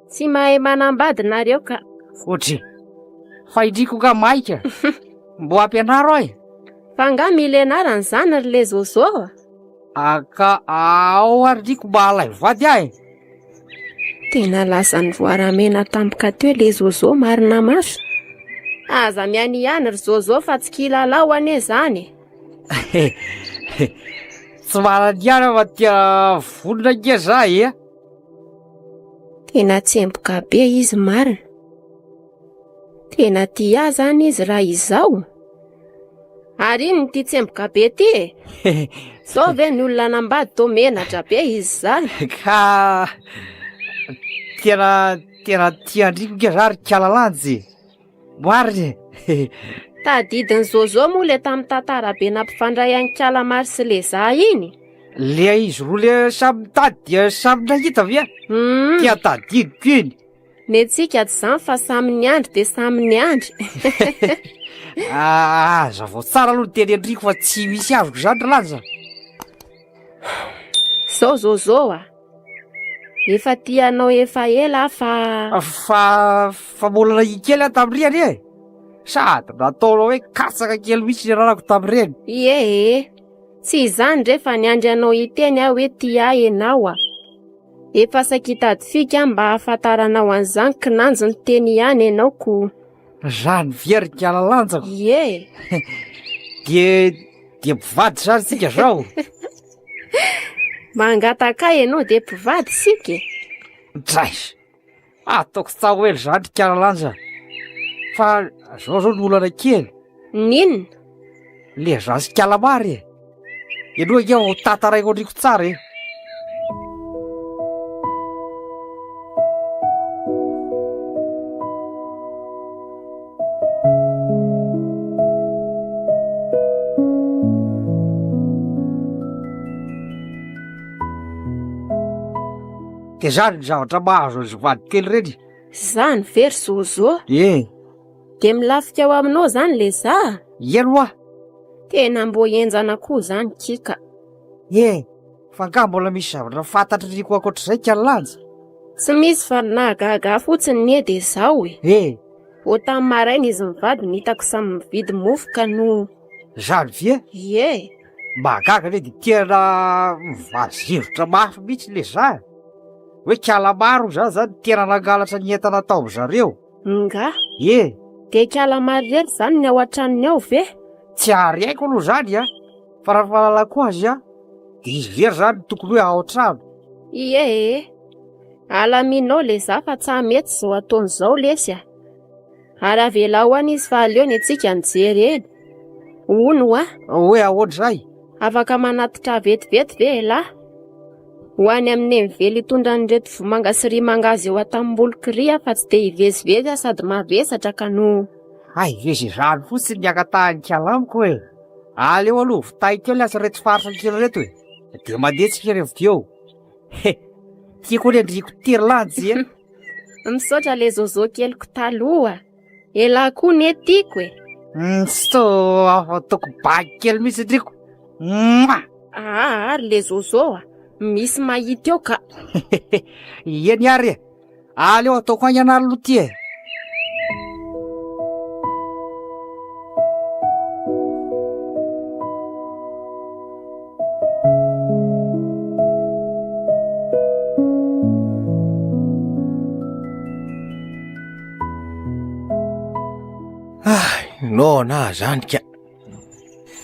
Tsy mahay manambady nareo ka. Ohatry, fa indriko nga maika. Mbo ampianaro ay. Fa nga milenara ny zanany le Zozo. Ka ao ary ndriko mba alay vady ay. Tena lasa ny voaramena tampoka teo le Zozo marina maso. Aza miany ihany ry Zozo fa tsy kilalao ane zany. Tsy mananiana fa tia vonona nge zay e. Tena tsemboka be izy marina. Tena tia zany izy raha izao. Ary iny ty tsemboka be ty e. Sao ve ny olona nambady to menatra be izy zany. Ka tena tiandriko nge zary kalalanjy. Mariny. Tadidiny Zozo moa le tamin'ny tantara be nampifandray any kalamary sy le za iny. Le izy roa le samy tady dia samy nahita via. Tia tadidiko iny. ny antsika tsy zany fa samyny andry de samyny andry. Aza vao tsara aloha ny teny Andriko fa tsy misy azoko zany ry Lanja. Zao zao efa tianao efa ela fa Fa mbola nahinkely aho tamin'ireny e. Sady nataonao hoe katsaka kely mihitsy ny rahako tamin'ireny. tsy izany rehefa niandry anao hiteny aho hoe tia ianao a. Efa sakitady fika mba hahafantaranao an'izany kinanjo ny teny ihany ianao ko. Zany Vierika Lanjako. De mpivady zany sika zao. Mangataka ianao de mpivady sika. Draisa. Ataoko tsahely zany Rika Lanja. Fa zao ny olana kely. Ninona? Le zany sy kalamary e. Ianao ho tantaraiko Andriko tsara e. De zany ny zavatra mahazo azy vady kely reny. Zany very Zozo. De milafika ao aminao zany le za. Ieno a. Tena mbo enjana koa zany kika. Fa nga mbola misy zavatra fantatry Riko ankoatr'izay Lanja. Tsy misy fa nahagaga fotsiny nie de zao e. Ho tamin'ny maraina izy mivady nitako samy mividy mofoka no. Zany vie? Mahagaga ne de tena mivady zevitra mafy mihitsy le za. Hoe kalamaro zany tena nangalatra ny entana tao zareo. Nga? De kalamary rery zany ny ao an-tranony ao ve? Tsy ary haiko aloha zany a. Fa raha fahalalako azy a. De izy very zany tokony hoe ao an-trano. Alaminao le za fa tsy mety zao ataony zao lesy a. Ara vela ho any izy fa aleo ny antsika nijery eny. Ono a? Hoe ahoana zay? Afaka manatitra vetivety ve la? Ho any amin'ny mively hitondra nyreto vomanga sy rimangazy eo atam-bolo-kiria fa tsy de hivezivezy sady mavesatra ka no. Vezy zany fotsiny ny akatahany kalamiko e. Aleo aloha vitahy kely asa reto faritra kely reto e. De mandeha tsika revokeo. Tiako ny Andriko tery Lanja e. Misaotra le Zozo keliko taloha. Ela koa ny etiko e. Ataoko baky kely mihitsy Andriko. Ary le Zozo a. Misy mahita eo ka. Eny ary e. Aleo ataoko any anary aloha ty e. Nona zany ka.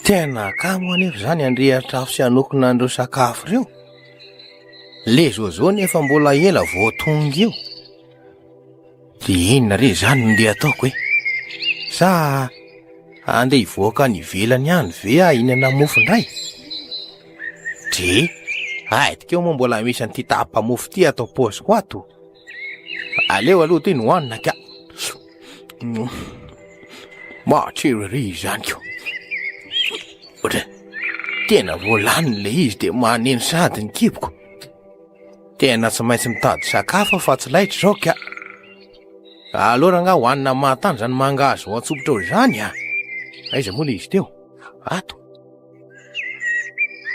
Tena kamo anefa zany andrehatra sy anokona andreo sakafo reo. Le Zozo nefa mbola ela vao tonga eo. De inona re zany ndeha ataoko e? Sa andeha hivoaka ny ivelany any ve ahinana mofo ndray? De aitikeo moa mbola misy an'ty tapa-mofo ty atao paosiko ato. Aleo aloha ty nohanina ka. Matsiro ry zany ko. Tena voalany le izy de maneno sady ny kiboko. Tena tsy maintsy mitady sakafo fa tsy laitry zao ka. Alora nga hoanina matany zany mangazo atsopotra ao zany a. Aiza moa le izy teo? Ato.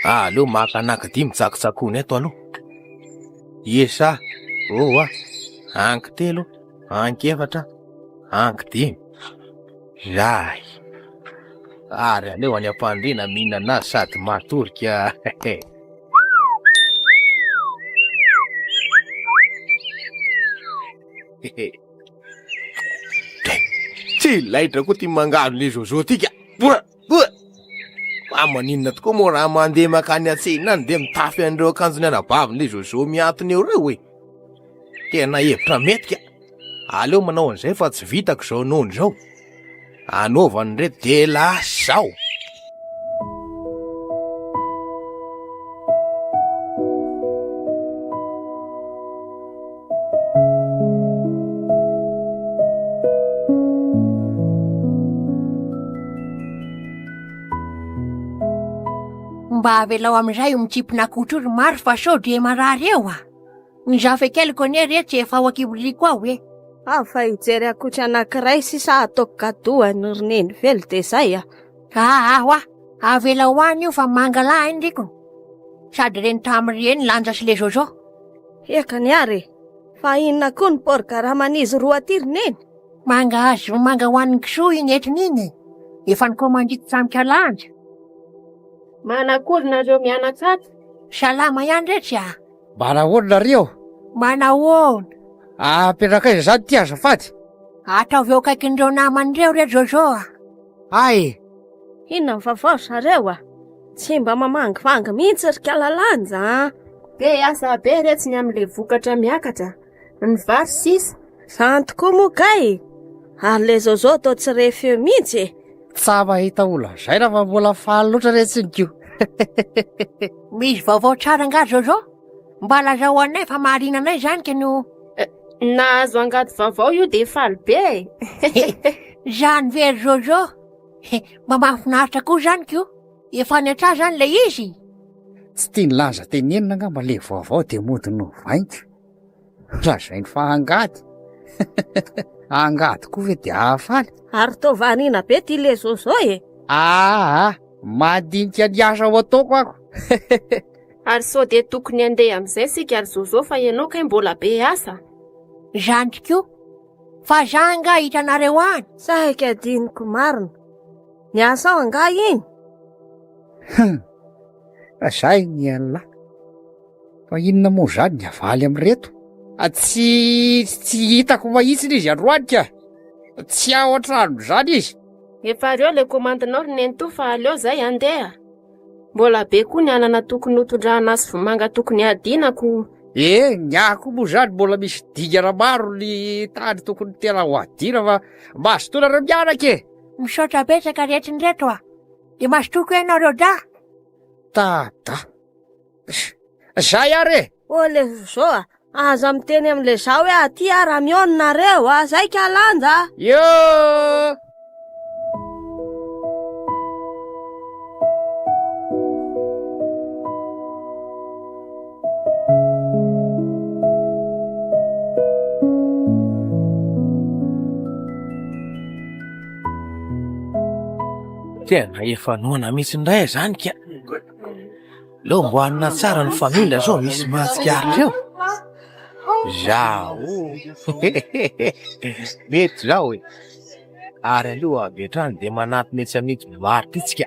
Aleo maka anankidimy tsakitsakony eto aloha. Esa. Ankitelo, ankefatra, ankidimy. Zay. Ary aleo any am-pandriana mihinana azy sady matorika. Tsy laitra koa ty mangalo le Zozo tika. Maninona tokoa moa raha mandeha makany an-tsena any de mitafy an'ireo akanjony anabaviny le Zozo miantony eo reo e. Tena hevitra mety ka. Aleo manao an'izay fa tsy vitako zao noho zao. Anaovany reto de lasao. Mba avelao amin'izay mitsipona kotrory maro fa sao de marary eo a. Ny zafy keliko anie rehetra efa ao an-kiboriko ao e. Afa hijery akotra anankiray sisa ataoko kadohany roneny velo de zay a. Hoa, avela hoany io fa mangalahy indriko. Sady reny tamin'ireny lanja sy le Jojo. Eka niary, fa inona koa ny porgaraman'izy roa aty roneny? Manga hoan'ny kisoa iny entin'iny. Efa nikômandito samika lanja. Manakory nareo mianak'ato? Salama ihany rehetra. Manahoana nareo? Manahoana? Apetraka aiza zany ty azafady? Ataovy eo akaikin'ireo naman'ireo re Jojo. Ay, Inona ny vaovao zareo a? Tsy mba mamangivanga mihitsy ry kalalanja. Be asa be retsy amin'le vokatra miakatra. Ny vary sisa. Zany tokoa moa kay. Ary le Jojo toa tsy rehefa eo mihitsy. Tsa mahita olona zay raha fa mbola faly loatra retsin'kio. Misy vaovao tsara nga Jojo? Mba lazao anay fa marina anay zany ke no... Nahazo angady vaovao io de faly be. Zany very Jojo. Mba mahafinaritra koa zany kio. Efa niatra zany le izy. Tsy tiany laza tenenina nga mba le vaovao de mody no vainky. Lazainy fa angady. Angady koa ve de hafaly. Ary toa vanina be ty le Jojo e. Madinika ny asa ho ataoko ako. Ary sao de tokony andeha am'izay sika ary Jojo fa ianao kay mbola be asa. Zany kio. Fa zany nga hitanareo any. Saika adiniko marina. Ny asa ao anga iny. Zay ny an'lahy. Fa inona moa zany ny avaly am'ireto? Tsy hitako mahitsiny izy androany ka. Tsy ao an-trano zany izy. Efa reo le komandinao roneny to fa aleo zay andeha. Mbola be koa ny anana tokony hotondrahana azy vomanga tokony adinako. Nyako moa zany mbola misy dingana maro ny tany tokony tena ho adina fa mazotoana reo mianake. Misaotra betsaka rehetriny reto a. De masitoko ianareo da. Tada. Zay are. O le Jojo a. Aza miteny am'le zao hoe aty raha miononareo a. Zay kalanja. Yo! Tena efa noana mihitsy ndray zany ka. Leo mbo hanina tsara ny familya zao misy mahatsikaritra eo. Zao. Mety zao e. Ary aloha avy hatrany de manaty metsy amin'ity varotitsika.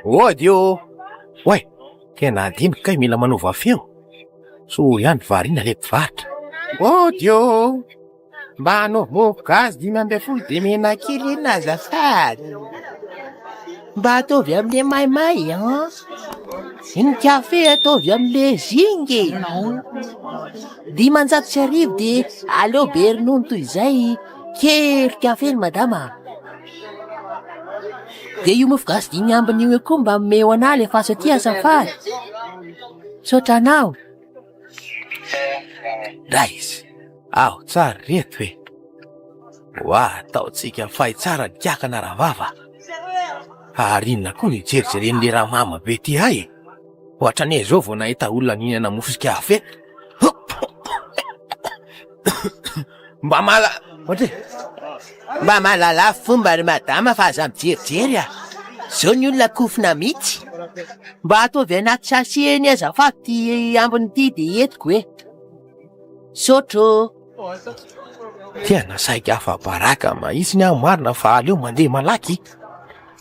Ody io. Way, tena adino kay mila manova feo. So ihany varina le mpivarotra. Ody io. Mba hanao mofogasy 5 de mena kely ina azafady. Mba ataovy am'le maimay an. Iny kafe ataovy am'le zingy. 500 de aleo be ronono toy izay. Kely kafe madama. De io mofogasy 5 ambiny io koa mba meo ana le faso aty azafady. Sotranao. Daizy. Ao, tsara reto e. Hoa, ataotsika fay tsara ny kiakana ravava. Arinona koa ny jerijeren'le raha mama be ty hay. Ohatrany zao vao nahita olona nihinana mofo sy kafe. Mba malala fomba ry madama fa aza mijerijery a. Zao ny olona kofina mihitsy. Mba ataovy anaty sachet eny azafady ty ambiny ty de etiko e. Sotro. Tena saika afa baraka mahitsy ny marina fa aleo mandeha malaky.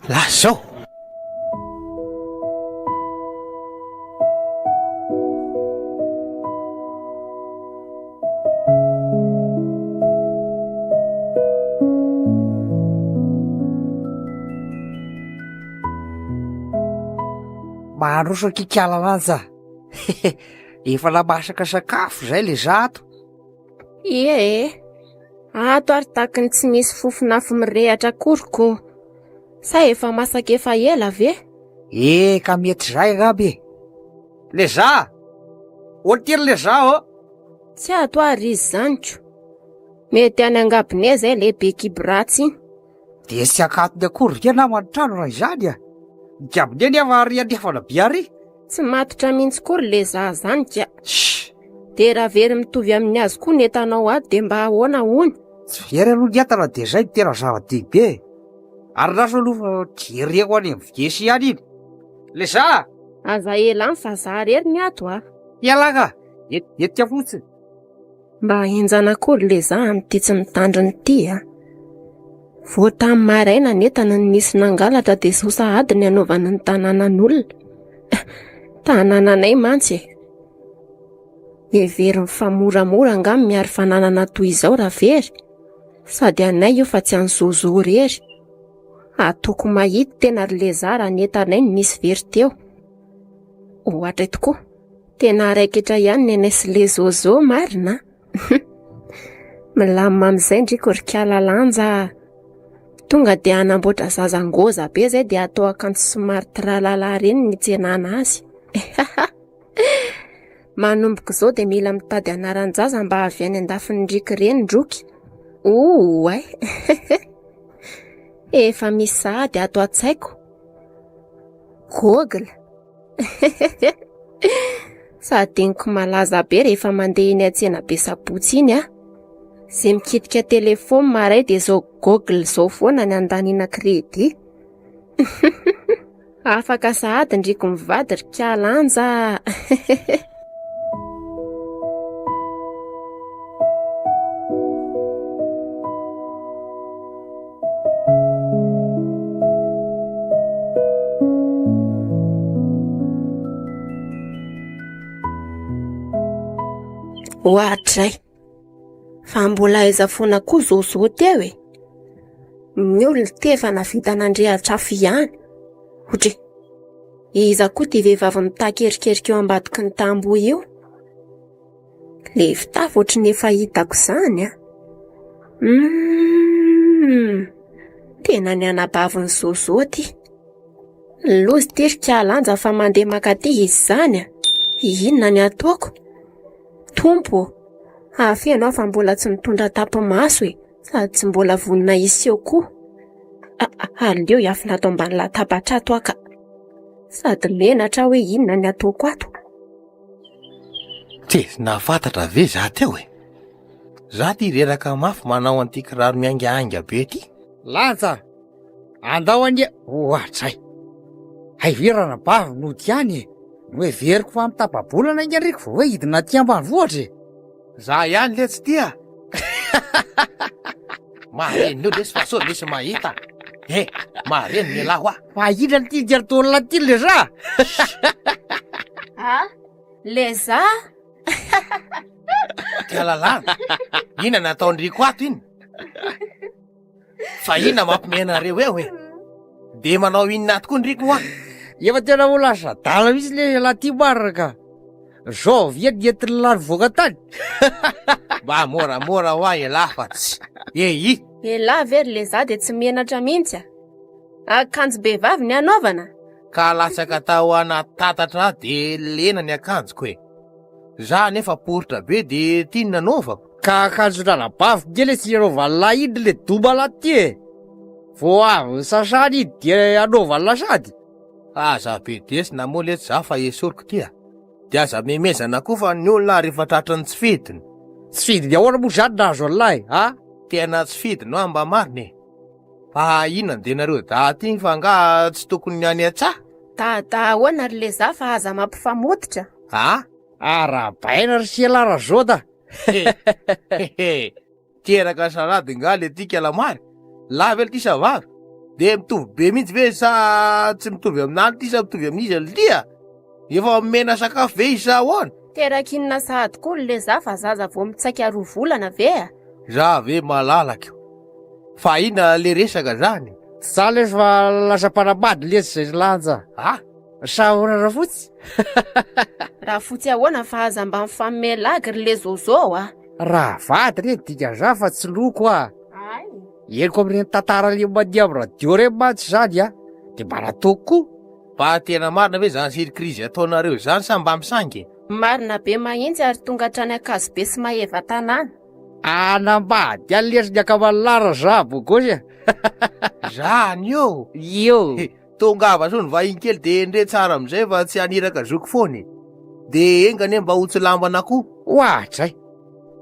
Lazao. Maharoso kikala lanja. Efa namasaka sakafo zay le zato. Ato ary takiny tsy misy fofonafo mirehatra koriko. Sa efa masaka efa ela ve? Ka mety zay gabe. Le za. Oltely le za o. Tsy ato ary izy zaniko. Mety any angabone zay le be kibratsy. De sy akatony akory kena manotrano raha izany a. Gabone ny avary andefana biary. Tsy matotra mihitsy kory le za zanika. De raha very mitovy amin'ny azy koa ny entanao ato de mba ahoana hony. tsy very aloha ny entana de zay tena zava-dehibe ary raso aloha fa jereko any amin'ny vigesy ihany iny le za Aza elany fa za rery ny ato a. ialaka etika fotsiny Mba enjana akory le za amin'ity tsy mitandriny ity a. Vao tamin'ny maraina ny entana ny nisy nangalatra de sosa adiny anaovana ny tanànan'olona. Tanànanay mantsy e. Very mifamoramora angamy miary fananana toy izao raha very. Sady anay io fa tsy anzozo rery. Atoko mahity tena ry le za raha ny entanay ny nisy very teo. Ohatra tokoa, tena raikitra ihany ny anay sy le zozo marina. Milamina amin'izay ndriko ry kiala lanja. Tonga de anamboatra zazangoza be zay de atao akanjo somary tralala reny ny tsenana azy. Manomboka izao de mila mitady anaran-jaza mba avy any andafin'ny ndriky reny ndroky. Ay. Efa misy sahady ato an-tsaiko. Google. Sadiniko malaza be rehefa mandeha iny an-tsena be sabotsy iny a. Zay mikitika telefony maray de zao Google zao foana ny andaniana kredi. Afaka sahady ndriko mivady ry kialanja. Ohatray. Fa mbola aiza foana koa zozo teo e. Ny olona tefa navita nandrehatra ihany. Otry. Iza koa ty vehivavy mitakerikerik eo ambadiky ny tamboho io. Le fitafy ohatry ny efa hitako izany a. Tena ny anabaviny zozo ty. Lozy ty ry kialanja fa mandeha makaty izy izany a. Inona ny ataoko? Tompo, hafa anao fa mbola tsy mitondra tapo-maso e, sady tsy mbola vonina iseho koa. Aleo hiafina ato ambany latabatra ato aka. Sady menatra hoe inona ny ataoko ato. Tezina fantatra ve za teo e? Za ty reraka mafy manao an'ity kiraro miangaanga be ty. lanja andao anie ohatray haiverana bavy no tiany e no hoe veriko fa mitapabolana inga andriko vao hoe hidina ty ambanivohatra e. Za ihany le tsy tia. Mareny io lesy fa so lesy mahita. Mareny ny lahy hoa. Mahina ny ty diaritaonina ty le za. Le za? Kialalana. Ina nataon'riko ato iny. Fa ina mampimena-reo eo e. De manao inona tokoa ndriko hoa. Efa tena ho lasa dala misy le laty marina ka. Zao via dientin'ny lary voaka tany. Mba moramora hoa elahy fa tsy. I. Elahy very le za de tsy menatra mihitsy a. Akanjo behivavy ny anaovana. Ka lasaka tao anaty tatatra de lena ny akanjoko e. Za nefa poritra be de tia nanaovako. Ka akanjo rana-bavy kely tsy anaovany lahy iny le doba laty e. Vao avy ny sasany iny de anaovany lasady. Aza be desina moa letsy za fa esoriko tia. De aza memezana koa fa ny olona rehefa tratrany tsy fidiny. Tsy fidiny ahoana moa zany nazo an'lahy, ha? Tena tsy fidiny hoa mba mariny e. Fa inona de nareo daty iny fa nga tsy tokony ny any an-tsaha? Dada ahoana ry le za fa aza mampifamototra. Arabaina ry selara zao ta. Teraka salady nga le tika lamary. Lavely ty savavy. De mitovy be mihitsy ve sa tsy mitovy aminany ty sa mitovy amin'izy lia. Efa mena sakafo ve izy sa ahoana? Terakinina sahady koa le za fa zaza vao mitsaika 2 volana ve a. Za ve malalako. Fa ina le resaka zany. Za le fa lasa panambady lesy zay lanja. Sa ahoana raha fotsy? Raha fotsy ahoana fa aza mba mifamelagy ry le zozo a. Raha vady re dika za fa tsy loko a. Eniko amin'ireny tantara le mandeha amin'ny radio reny mantsy zany a. De mba nataoko koa. Fa tena marina ve zany sirikrizy ataonareo zany sa mba misangy? Marina be mahitsy ary tonga hatrany akazo be sy maheva tanàna. Anambady alery ny akamanlara za bogosy. Zany io. Io. Tongava so ny vahiny kely de ndre tsara amizay fa tsy aniraka zoko foany. De engane mba ho tsy lambana koa. Ohatray,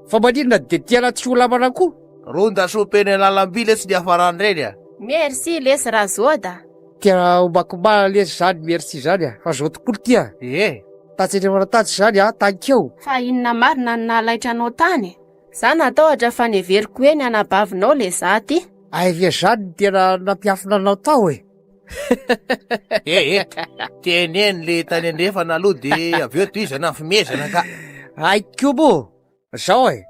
fa maninona de tiana tsy ho lamana koa. Ronda sopeny lalam-by le tsy ny hafarany reny a. Merci lesy raha zoda. Tena homakomana lesy zany merci zany a, fa zao tokoly tia. Tatsy manatatsy zany a, tankeo. Fa inona marina ny nalaitra anao tany? Za natahotra fa neveriko hoe ny anabavinao le za ty. Aivia zany ny tena nampiafina anao tao e. Teneny le tany andrefana aloha de avy eo toizana fimezana ka. Aiko mo, zao e.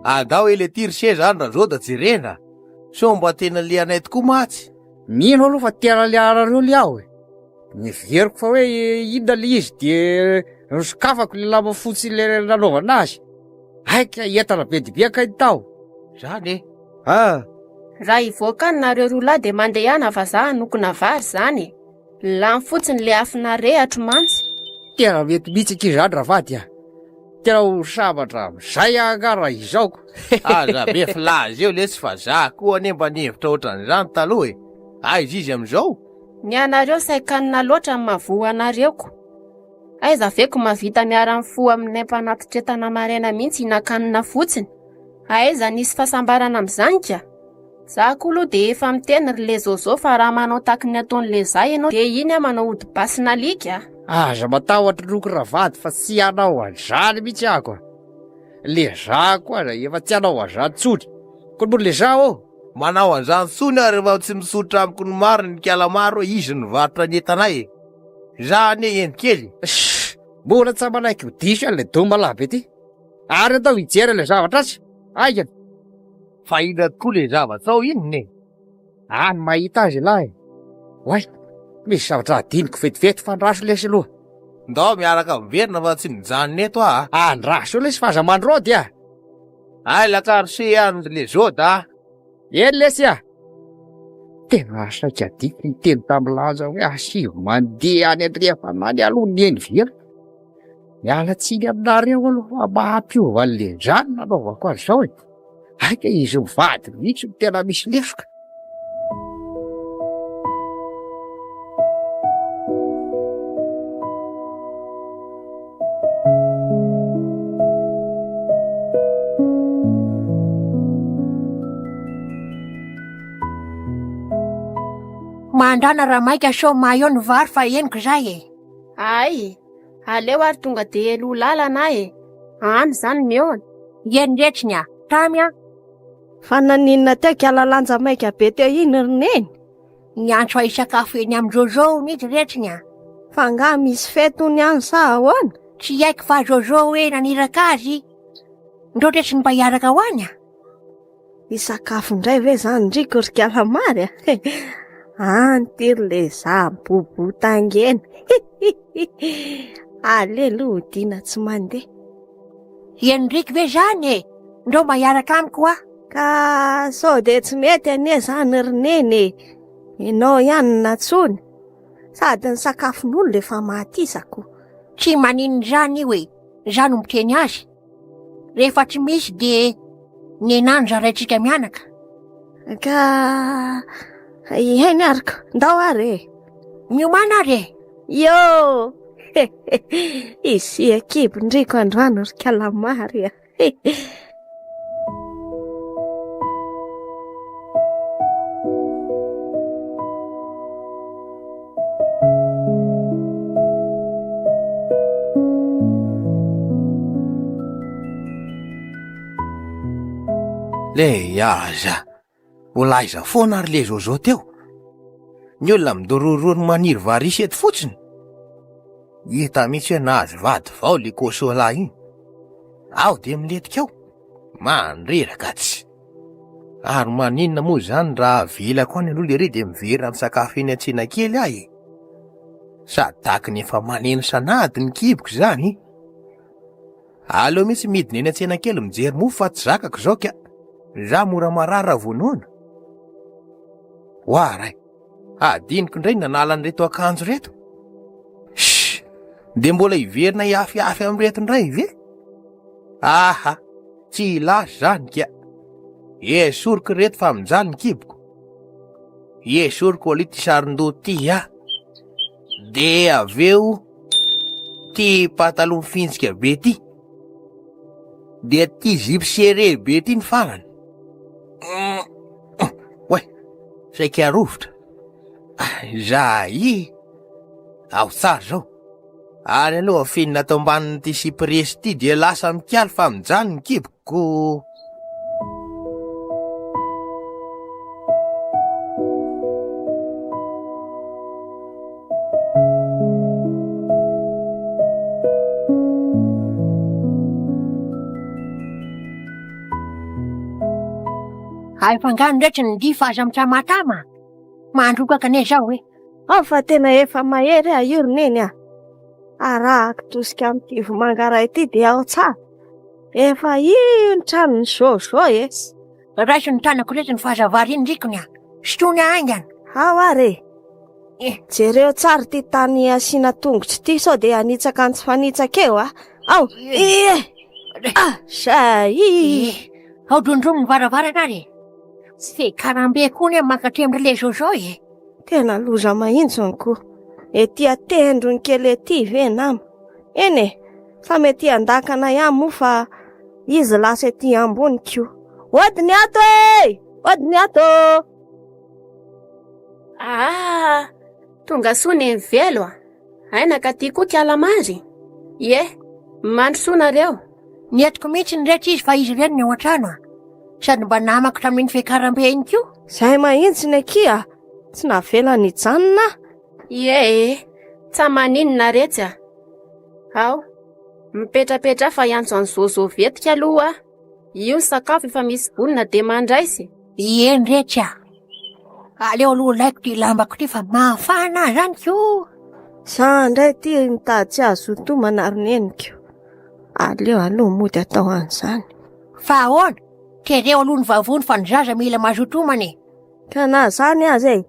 Ada hoe le tirise zany raha zao da jerena. So mba tena le anay tokoa matsy. Mino aloha fa tena le anareo le aho e. Neveriko fa hoe inona le izy de nosokafako le lamba fotsy le nanaovana azy. Aika entana be dibe kay tao. Zany e. Raha ivoaka nareo roa de mandehana fa za nokona vary zany. Lany fotsiny le afina rehatra mantsy. Tena mety mihitsy aky zany raha vady a. Tena ho sabatra amizay angara izaoko. Aza be filazy eo lesy fa za koa ane mba nihevitra ohatran'izany taloha e. Aiza izy amizao? Ny anareo saikanina loatra ny mavoa anareoko. Aiza veko mavita miara-mifoha aminay mpanatitretana maraina mihitsy hinan-kanina fotsiny. Aiza nisy fahasambarana amin'izany ka? Za koa aloha de efa miteny ry le zozao fa raha manao takiny ataon'le zay ianao de iny a manao odi-basina alika. Aza matahotra loko ravady fa tsy anao an'izany mihitsy ako. Le za koa ra efa tsy anao an'izany tsony. Koa moa le za ô. Manao an'izany tsony a rehefa tsy misotra amiko ny maro ny kalamaro izy ny varotra ny entanay e. Za ane endikely. Mbola tsy manaiky ho diso le do malaby ety. Ary atao hijery le zavatra azy. Aika. Fa ina tokoa le zava-tsao inone. Any mahita azy lahy. Oay, misy zavatra adiniko vetivety fa andraso lesy aloha. Ndao miaraka miverina fa tsy mijanona eto a. Andraso lesy fa aza mandrody a. Ay lakarose any le zoda. Eny lesy a. Tena saika adiko ny teny tamin'lanja hoe asivo mandeha any Andriafanany aloha ny eny vera. Miala tsiny aminareo aloha mahampiova an'le zany nanaovako azy zao e. Aika izy mivady mihitsy ny tena misy lesoka. Mandrana raha maika so mayo ny vary fa eniko zay e. Ay, aleo ary tonga de elo lalana e. Any zany miona. Eniretsiny a, tamy a. Fa naninona teo kialalanja maika be teo iny roneny. Ny antso ahisakafo eny amin'Jojo mihitsy retsiny a. Fa nga misy fetony any sa ahoana? Tsy haiko fa Jojo hoe naniraka azy. Ndro resiny mba hiaraka ho any a. Isakafo ndray ve zany ndriko ry kalamary a. Antiry le za bobotangena. Aleluia dina tsy mandeha. Henriky ve zany e. Ndro mba hiaraka amiko a. Ka so de tsy mety ane zany roneny. Ianao ihany natsony. Sady ny sakafon'olo le fa mahatisako. Tsy maninony zany io e. Zany miteny azy. Rehefa tsy misy de nenano zaraitsika mianaka. Ka iheny ariko, ndao are. Miomana are. Yo! Isi ekipo ndriko androano ry kalamary a. Le aza. Olaiza foana ary le zozo teo. Ny olona midororony maniry varisy eto fotsiny. Hita mihitsy hoe nahazo vady vao le kosola iny. Aho de miletika ao. Mandreraka tsy. Ary maninona moa zany raha vila koa ny aloha le re de miverina amin'ny sakafo eny an-tsena kely ahy. Sady takiny efa maneno sanady ny kiboko zany. Aleo mihitsy midina eny an-tsena kely mijery mofo fa tsy zakako zao ka. Za mora marara vonoana. Waray. Adiniko indray nanala an'ireto akanjo reto. de mbola hiverina hiafiafy ami'retindray ve? Aha, tsy lasy zany ka. Esoriko reto fa mijany kiboko. Esoriko ali ty sarin-doha ty de aveo ty pataloha mifintsika be ty, de ty zipo serré be ty ny farany. Oe, saika arovitra. Zay ao tsara zao. Ary aloha finina atao ambanin'ny ty sipresy ty de lasa mikaly fa mijany ny kiboko. Ay fangano ndraiky ny difa aza mitsamatama. Mandrokaka ne zao hoe. Fa tena efa mahery ironeny arahako tosika amin'ity vomangara ity de ao tsara. Efa ino trano ny zao Raiso ny tanako reto ny fahazavariny rikony Stony aingana. Ao are. Jereo tsara ty tany asina tongotsy ty sao de anitsaka antsy fanitsaka eo Ao. Zay. Ao drondromo ny varavarana re. Tsy karambe koa mankatry am'rele zao Tena loza mahitsy ko. Ety atendro ny kely ety ve nama. Ene, fa mety andakana ihany mo fa izy lasa ety ambony ko. Odiny ato Odiny ato! Tonga sony velo aina ka ty koa kialamary. Mandro sonareo. Nietiko mihitsy ny rehetra izy fa izy reny ny ao an-trano sady mba namako tamin'ny fekarambe iny ko. Zay mahitsy ny akia. Tsy navela ny janona. Tsa maninona retsy Ao, mipetrapetra fa iantso any zozovetika aloha io ny sakafo efa misy vonina de mandraisy. Eny rehetra. Aleo aloha laiko ty lambako ty fa mafana zany ko. Sa ndray ty mitady tsy azo tomana aroneniko. Aleo aloha mody atao an'izany. Fa ahoana? Tereo aloha ny vavony fa ny zaza mila mazotomany. Ka na zany azy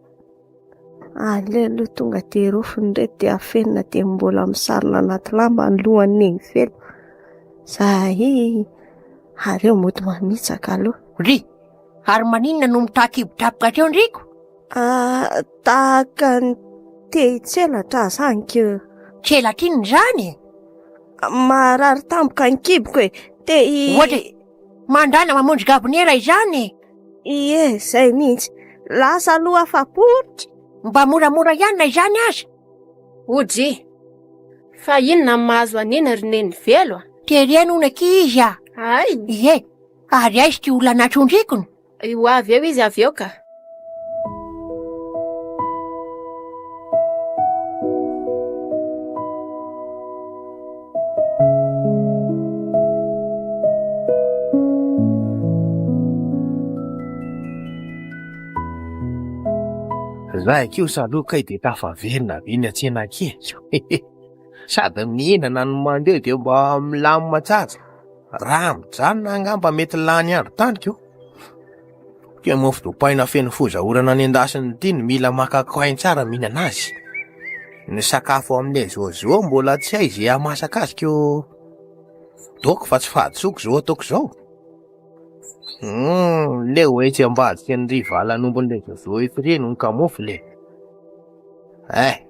aleo aloha tonga te rofony reto de afenina de mbola misarona anaty lamba ny lohan'iny velo. Zay areo mody mamitsaka aloha. Ry, ary maninona no mitakibotapoka treo ndriko? Tahaka ny te-tselatra zany ko. Tselatrinony zany? Marary tampoka ny kiboko Ohatra mandana mamonjy gabonera izany. Zay mihitsy. Lasa aloha afa-poritra. Mba moramora ihany na izany aza. Odry, fa inona mahazo anina roneny velo Tereno naky izy Ay. Ary aizy ty olona natrondrikony. Io avy eo izy avy eo ka. Zay kio saloka de tafavelona viny atsena keso. Sady mihinana no mandeha de mba milamina tsara. Raha mijanona angamba mety lany andro tany kio. Kia mofo dopaina feno fozahorana ny endasiny ty no mila makakoainy tsara mihinana azy. Ny sakafo amin'ilay zozo mbola tsy hay zay amasaka azy kio. Doko fa tsy fahatsoko zao ataoko zao. Le hoe tsy ambadika ny rivala nombon'ilay zozo ifireno ny kamofo le.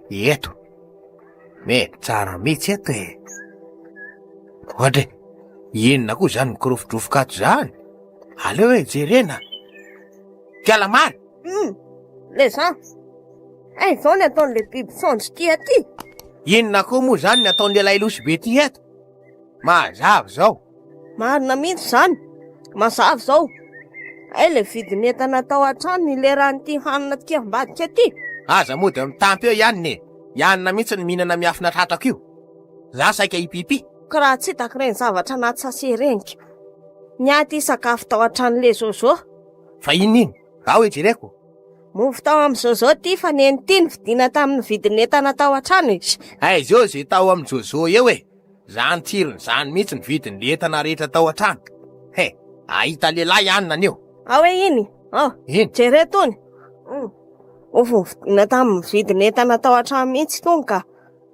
Eto. Mety tsara mihitsy eto Ohatra inona koa zany mikorofodrofoka ato zany. Aleo jerena. Kialamary. Le zany. Zao ny ataon'le biby sondry ty aty. Inona koa moa zany ny ataon'le lailosy be ty eto. Mazava zao. Marina mihitsy zany. Mazava zao. Le vidin'entana tao an-trano ny leran'ity hanina ty ambadika ty. Aza moa de mitampy eo ihany ne. Ihanina mihitsy ny mihinana miafina tratrako io. Za saika hipipi. Ka raha tsy hitako reny zavatra anaty sase reniko. Niaty sakafo tao an-tranon'le zozo. Fa inino? Ao jereko. Mofo tao amin'ny zozo ty fa neny ty ny vidina tamin'ny vidin'entana tao an-trano izy. Zao zay tao amin'ny zozo eo Zany tsirony zany mihitsy ny vidin'ny entana rehetra tao an-trano. Ahita lehilahy anina anio. Iny? Iny? Jeretony. Ovo vidina tamin'ny vidin'entana tao an-trano mihitsy tony ka.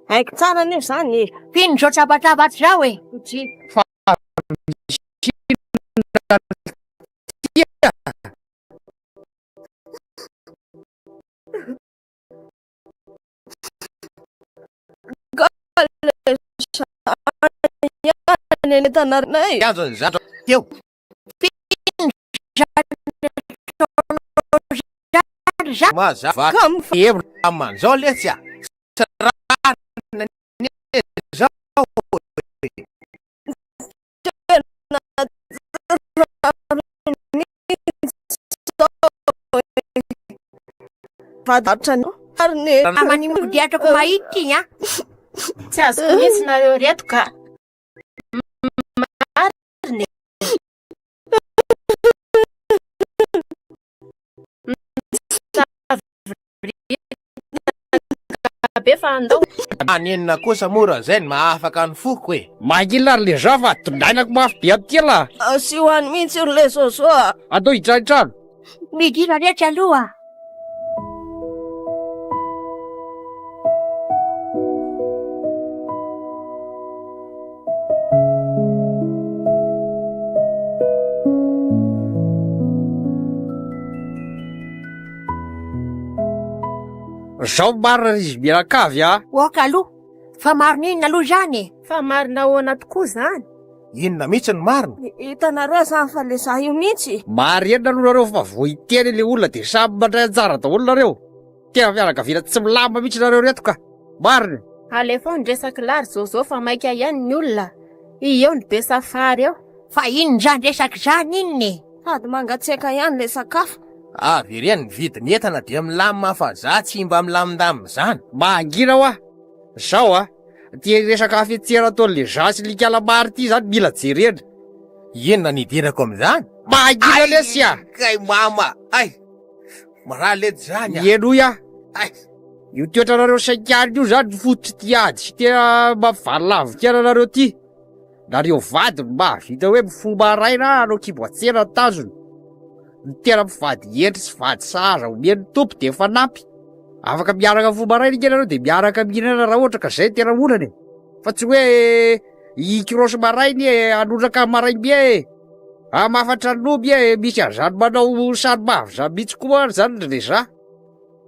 Haiko tsara anie zany. Fino zao trabatrabatsy zao e. Neny tanarinay. Azony zatra teo. Mazava hevitra aman'izao lesy a. Manimodiatrako mahity igny a. Tsy azoko mihitsy nareo reto ka. Be fa andao Anenina kosa mora zay ny mahafaka ny foko e. Mangila ary le zava tondrainako mafy be aty la. Sy hoany mihitsy le sosoa. Atao hitranitrano. Midira rehetra aloha. Zao marina izy mianakavy a. Oka aloha. Fa marin'inona aloha zany e. fa marina ahoana tokoa zany. Inona mihitsy ny marina? Hitanareo zany fa le za io mihitsy. Marina aloha nareo fa voiteny le olona de samy mandray anjara daholo nareo. Tena fianakaviana tsy milamba mihitsy nareo reto ka. Marina. Alefa ndresaky lary zao fa maika ihany ny olona. Io ny be safary eo. Fa ino zany resaky zany inony? Sady mangatsiaka ihany le sakafo. Avy ireny ny vidiny entana dia milamina fa za tsy mba milamindamina zany. Mangina hoa. Zao a. Ty resaka afetsera ataon'le zasy likala mary ty zany mila jerena. Inona ny idirako am'izany? Mangina lesy a. Kay mama, ay, maralety zany a. Enoy a. Ay, Io toetra nareo saikany io zany fototra ty ady sy tena mavalavikana nareo ty. Nareo vady mahavita hoe mifomba raina anao kiboatsena tazony. Ny tena mivady entry sy vady sahaza omeny tompo de efa nampy. Afaka miaraka fomba raina ike nareo de miaraka mihinana raha ohatra ka zay tena olany. Fa tsy hoe ikirosy marainy e anondraka maraimbe e. Amafatra noby e misy an'izany manao sary mavy zany mihitsy koa zany le za.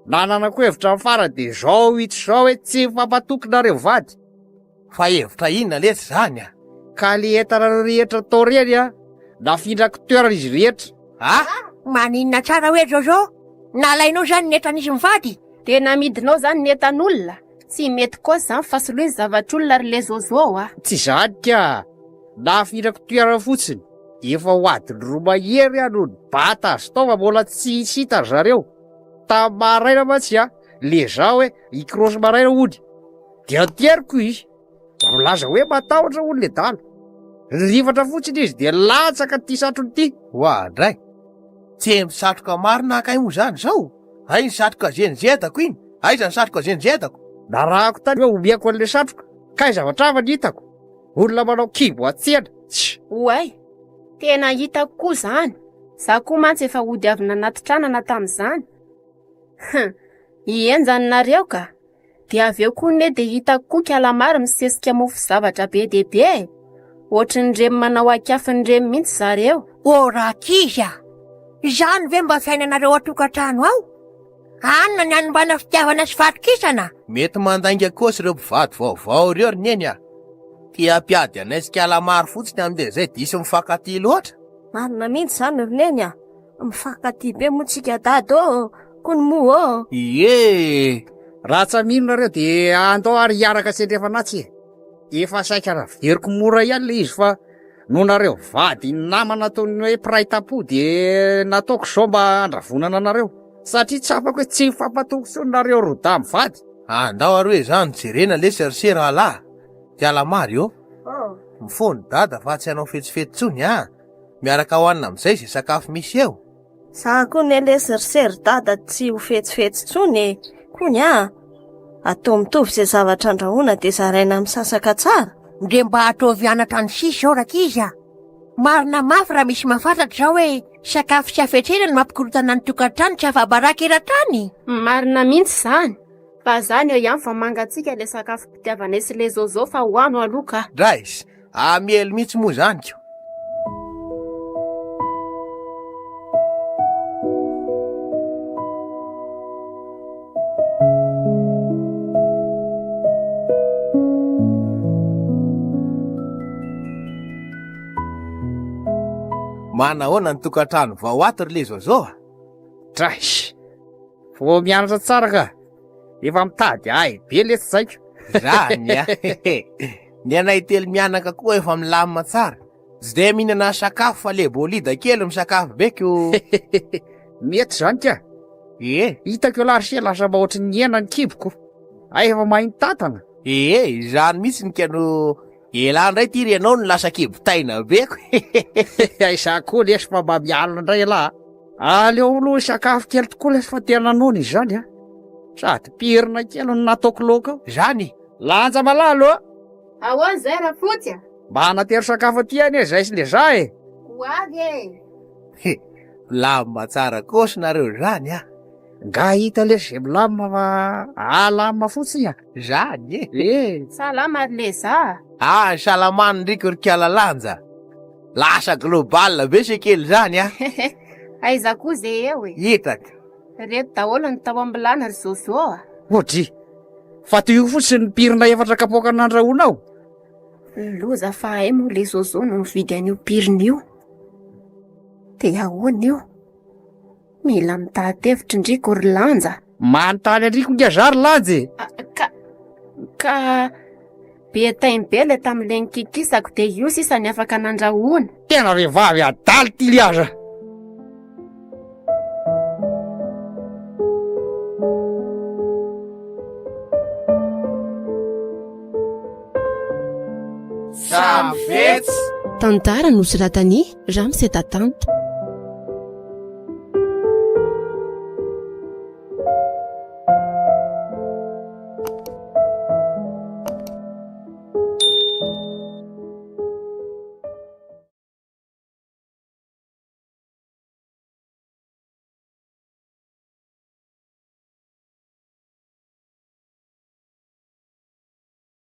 Nananako hevitra mifara de zao hitsy zao hoe tsy fampatoky nareo vady. fa hevitra inona lesy zany a? Ka le entanareo rehetra tao reny a, nafindrako toerana izy rehetra. Ha? Maninona tsara hoe Jojo? Nalainao zany ny entan'izy mivady? Tena midinao zany ny entan'olona. Tsy mety koa zany fa sy loha zavatr'olona ary le zozo a. Tsy zany ka. Nafindrako toerana fotsiny. Efa ho adiny roa mahery ano ny bata azy tao fa mbola tsy hita zareo. Tamin'ny maraina mantsy a, le zao hoe ikirosy maraina ony. De ateriko izy. Da milaza hoe matahotra ony le dala. Rivatra fotsiny izy de latsaka ty satrony ty. Hoa ndray, tsy misatroka marina akay mo zany zao. Ay ny satroka zenizetako iny, aiza ny satroka zenizetako. Narahako tany hoe omiako an'le satroka. Kay zavatra hafa ny hitako. Olona manao kibo atsena. Oay, tena hitako koa zany. Za koa mantsy efa hodiavina anaty tranana tamin'izany. Ienjany nareo ka. De avy eo koa ne de hitako koa kalamary misesika mofo zavatra be dehibe. Ohatrin'ny remy manao akafiny remy mihitsy zareo. O rakiza! Zany ve mba fiainanareo atokantrano ao? Anona ny anombana fitiavana sy fatokisana? Mety mandainga kosy ireo mpivady vaovao reo roneny a. Ty ampiady anay sy kalamary fotsiny am'le zay diso mifankaty loatra. Marina mihitsy zany roneny a. Mifankaty be motsika dady ô, kony mo ô. Ie, Raha tsy amino nareo de andao ary hiaraka sendrefa natsy e. Efa saika raha veriko mora ihany le izy fa no nareo vady namana ataony hoe piray tapo de nataoko zao mba andravonana anareo. Satria tsy afaka hoe tsy fampatoko sony nareo roda mivady. andao aroe zany jerena le serisera ala. Kalamary io, mifony dada fa tsy hanao fetsifety tsony a. Miaraka hoanina am'izay zay sakafo misy eo. Za koa ny le serisery dada tsy ho fetsifetsy tsony. Kony a, atao mitovy zay zavatra andrahoana de zaraina misasaka tsara. Ndre mba ataovy anatra ny sisy zao rakiza. Marina mafy raha misy mahafantatra zao hoe sakafo tsy afetrena ny mampikorotana ny tokantrano tsy afa-baraka eran-trany. Marina mihitsy zany. Fa zany eo ihany fa mangatsika le sakafo pitiavanay sy le zozo fa hoano aloha ka. Drais, amielo mihitsy moa zany ko. Manahoana ny tokantrano vao ato ry le zozo? Drais, vo mianatra tsara ka, efa mitady ay be le tsy zaiko. Zany a. Ny anay telo mianaka koa efa milamina tsara. Tsy de mihinana sakafo fa le bolida kely misakafo beko. Mety zany ka. Hitako eo laharisia lasa mba ohatry ny hena ny kiboko. Ay efa mahiny tantana. Zany mihitsy ny keno ela ndray ty renao no lasa kibotaina beko. Ay za koa lesy fa mba mialina indray elaha. Aleo aloha sakafo kely tokoa lesy fa tena nono izy zany a. Sady pirina kely no nataoko laoka ao. Zany. Lanja malalo a. Ahoana zay Rafotsy? Mba hanatero sakafo aty ane zay sy le za e. Ho avy e. Lamba tsara kosa nareo zany a. Nga hita lesy zay milamina fa alamina fotsiny a. Zany Salama ry le za. Ny salamany ndriko ry kiala lanja. Lasa global be se kely zany a. Aiza koa zay eo e. Hitaka. Reto daholo ny tao ambilana ry zozo a. Odry, fa toy io fotsiny ny pirina efatra kapoaka nandrahonao. Loza fa ay moa le zozo no mividy an'io pirina io. Te ahoana io? Mila mitady-hevitra ndriko ry lanja. Manontany andriko ngia za ry lanja e. Ka be tainy be le tamin'ilay nikikisako de io sisa ny afaka nandrahoana. Tena vehivavy adaly ty liaza. Samfetsy. Tantara nosoratany Ramse Tatanta.